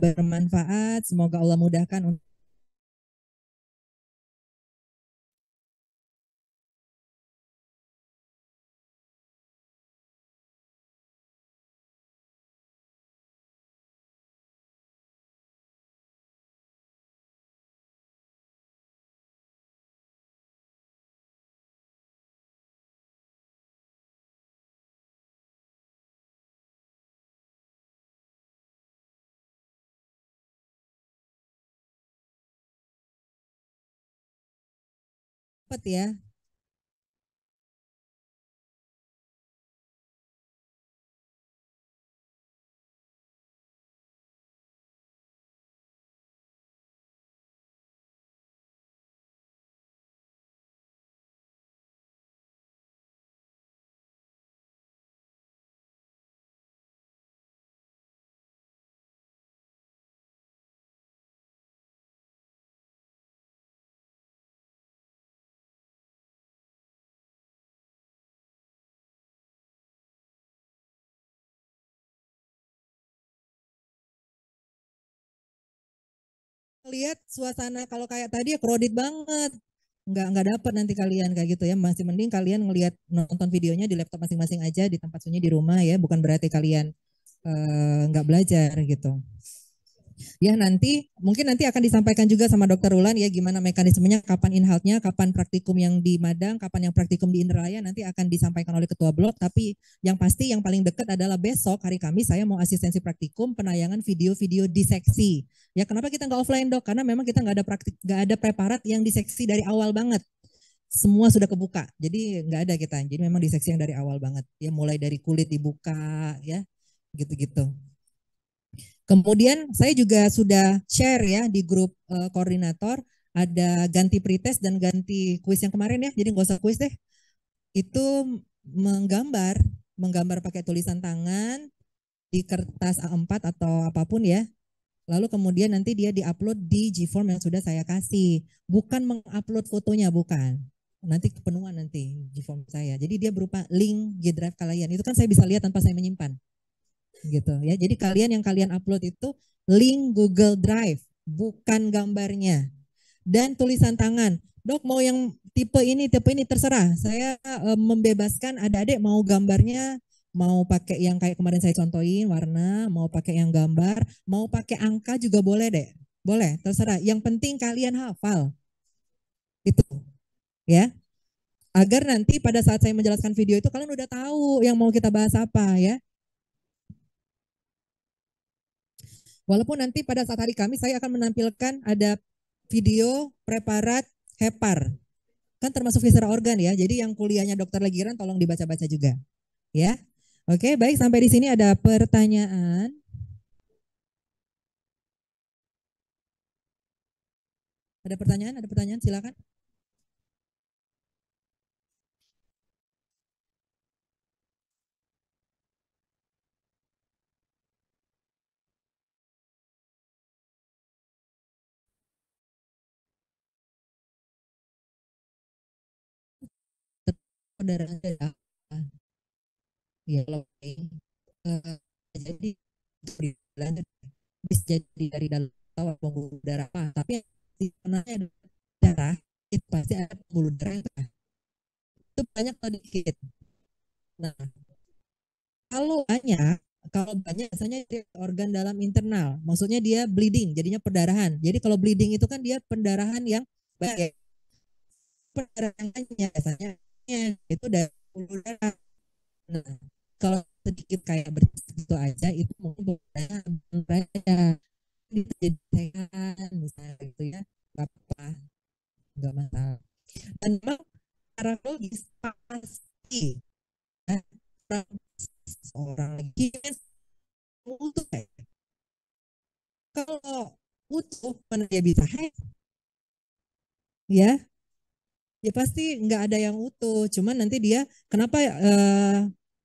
bermanfaat. Semoga Allah mudahkan untuk dapat ya. lihat suasana kalau kayak tadi ya crowded banget, nggak dapat nanti kalian kayak gitu ya. Masih mending kalian ngelihat nonton videonya di laptop masing-masing aja di tempat sunyi di rumah ya, bukan berarti kalian nggak belajar gitu. Ya mungkin nanti akan disampaikan juga sama Dokter Ulan ya gimana mekanismenya, kapan in-house-nya, kapan praktikum yang di Madang, kapan yang praktikum di Indralaya, nanti akan disampaikan oleh Ketua Blok. Tapi yang pasti yang paling dekat adalah besok hari Kamis saya mau asistensi praktikum penayangan video-video diseksi. Ya kenapa kita nggak offline Dok? Karena memang kita nggak ada preparat yang diseksi dari awal banget. Semua sudah kebuka, jadi nggak ada kita. Jadi memang diseksi yang dari awal banget. Ya mulai dari kulit dibuka ya, gitu-gitu. Kemudian saya juga sudah share ya di grup koordinator, ada ganti pretest dan ganti kuis yang kemarin ya, jadi nggak usah kuis deh. Itu menggambar pakai tulisan tangan di kertas A4 atau apapun ya. Lalu kemudian nanti dia diupload di Gform yang sudah saya kasih. Bukan mengupload fotonya, bukan. Nanti kepenuhan nanti Gform saya. Jadi dia berupa link G Drive kalian. Itu kan saya bisa lihat tanpa saya menyimpan. Gitu ya. Jadi yang kalian upload itu link Google Drive, bukan gambarnya. Dan tulisan tangan. Dok mau yang tipe ini terserah. Saya membebaskan adik-adik mau gambarnya, mau pakai yang kayak kemarin saya contohin warna, mau pakai yang gambar, mau pakai angka juga boleh deh. Boleh, terserah. Yang penting kalian hafal. Itu. Ya. Agar nanti pada saat saya menjelaskan video itu kalian udah tahu yang mau kita bahas apa ya. Walaupun nanti pada saat hari Kamis saya akan menampilkan ada video preparat HEPAR. Kan termasuk viscera organ ya. Jadi yang kuliahnya Dokter Legiran tolong dibaca-baca juga. Ya. Oke, baik sampai di sini ada pertanyaan. Ada pertanyaan silakan. Darah ya jadi bisa jadi dari dalam atau pembuluh darah apa, tapi sebenarnya darah itu pasti ada pembuluh darah itu banyak atau dikit. Nah kalau banyak biasanya dia organ dalam internal, maksudnya dia bleeding, jadinya perdarahan. Jadi kalau bleeding itu kan dia pendarahan yang banyak, perdarahannya biasanya itu dari pembuluh darah. Nah, kalau sedikit kayak begitu aja itu mungkin aja jadi sehat misalnya gitu ya, nggak apa-apa, nggak masalah. Dan memang secara logis pasti orang lagi utuh kalau utuh mana dia bisa head ya. Ya pasti nggak ada yang utuh, cuman nanti dia kenapa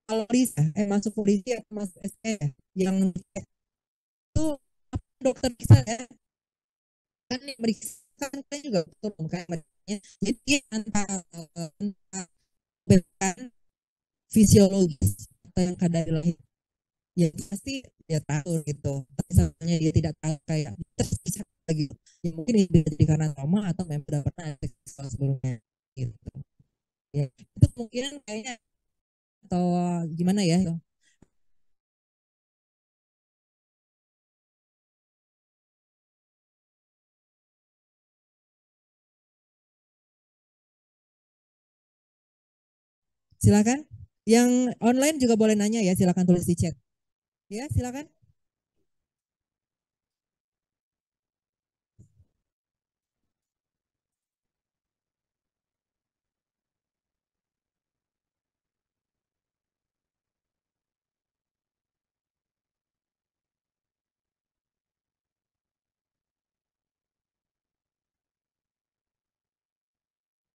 kalau polisi masuk polisi atau masuk SE yang itu dokter bisa ya kan meriksa kan juga betul kayak jadi antara fisiologis atau yang kadar lahir ya pasti dia tahu gitu. Misalnya dia tidak tahu kayak terpisah lagi ya mungkin dia jadi karena trauma atau memang sudah pernah seksual sebelumnya gitu ya. Itu kemungkinan kayaknya atau gimana ya. Silakan. Yang online juga boleh nanya ya, silakan tulis di chat. Ya, silakan.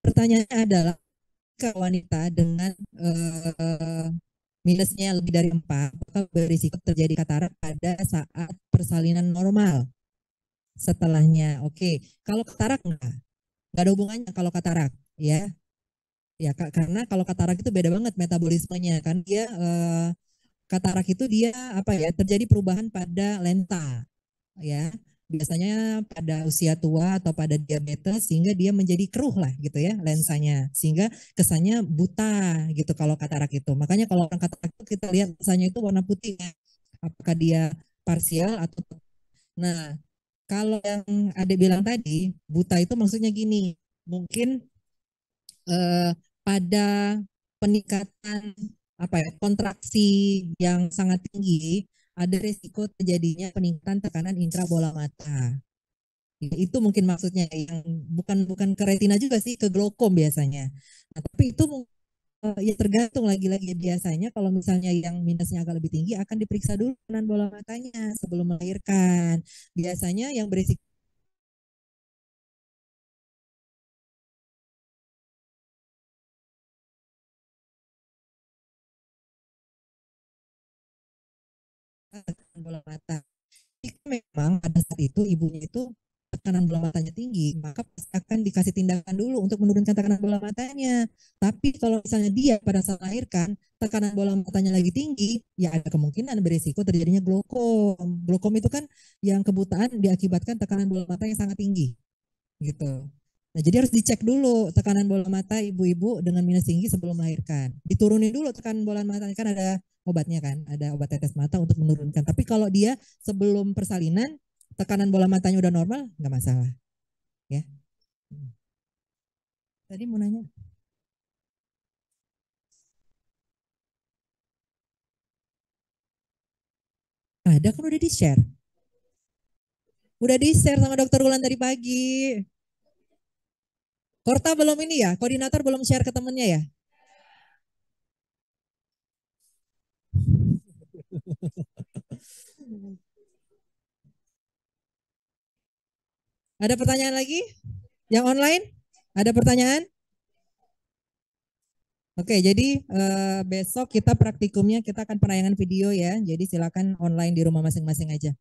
Pertanyaannya adalah wanita dengan minusnya lebih dari 4 apakah berisiko terjadi katarak pada saat persalinan normal setelahnya. Oke, kalau katarak nggak ada hubungannya kalau katarak ya. Ya karena kalau katarak itu beda banget metabolismenya kan dia katarak itu dia apa ya terjadi perubahan pada lenta ya. biasanya pada usia tua atau pada diabetes sehingga dia menjadi keruh lah gitu ya lensanya sehingga kesannya buta gitu kalau katarak itu. Makanya kalau orang katarak itu kita lihat lensanya itu warna putih ya. Apakah dia parsial atau nah kalau yang Ade bilang tadi buta itu maksudnya gini mungkin pada peningkatan apa ya kontraksi yang sangat tinggi ada risiko terjadinya peningkatan tekanan intra bola mata. Itu mungkin maksudnya yang bukan bukan ke retina juga sih ke glaukom biasanya. Nah, tapi itu ya tergantung lagi-lagi biasanya kalau misalnya yang minusnya agak lebih tinggi akan diperiksa dulu tekanan bola matanya sebelum melahirkan. Biasanya yang berisiko tekanan bola mata. Jika memang pada saat itu ibunya itu tekanan bola matanya tinggi, maka pasti akan dikasih tindakan dulu untuk menurunkan tekanan bola matanya. Tapi kalau misalnya dia pada saat melahirkan tekanan bola matanya lagi tinggi, ya ada kemungkinan berisiko terjadinya glaukom. Glaukom itu kan yang kebutaan diakibatkan tekanan bola mata yang sangat tinggi, gitu. Nah, jadi harus dicek dulu tekanan bola mata ibu-ibu dengan minus tinggi sebelum melahirkan. Diturunin dulu tekanan bola mata, kan ada obatnya kan, ada obat tetes mata untuk menurunkan. Tapi kalau dia sebelum persalinan tekanan bola matanya udah normal, nggak masalah. Ya. Tadi mau nanya. Ada kan udah di-share. Udah di-share sama Dokter Wulan tadi pagi. Korta belum ini ya, koordinator belum share ke temennya ya? Ada pertanyaan lagi? Yang online? Ada pertanyaan? Oke, jadi besok kita praktikumnya kita akan penayangan video ya. Jadi silakan online di rumah masing-masing aja.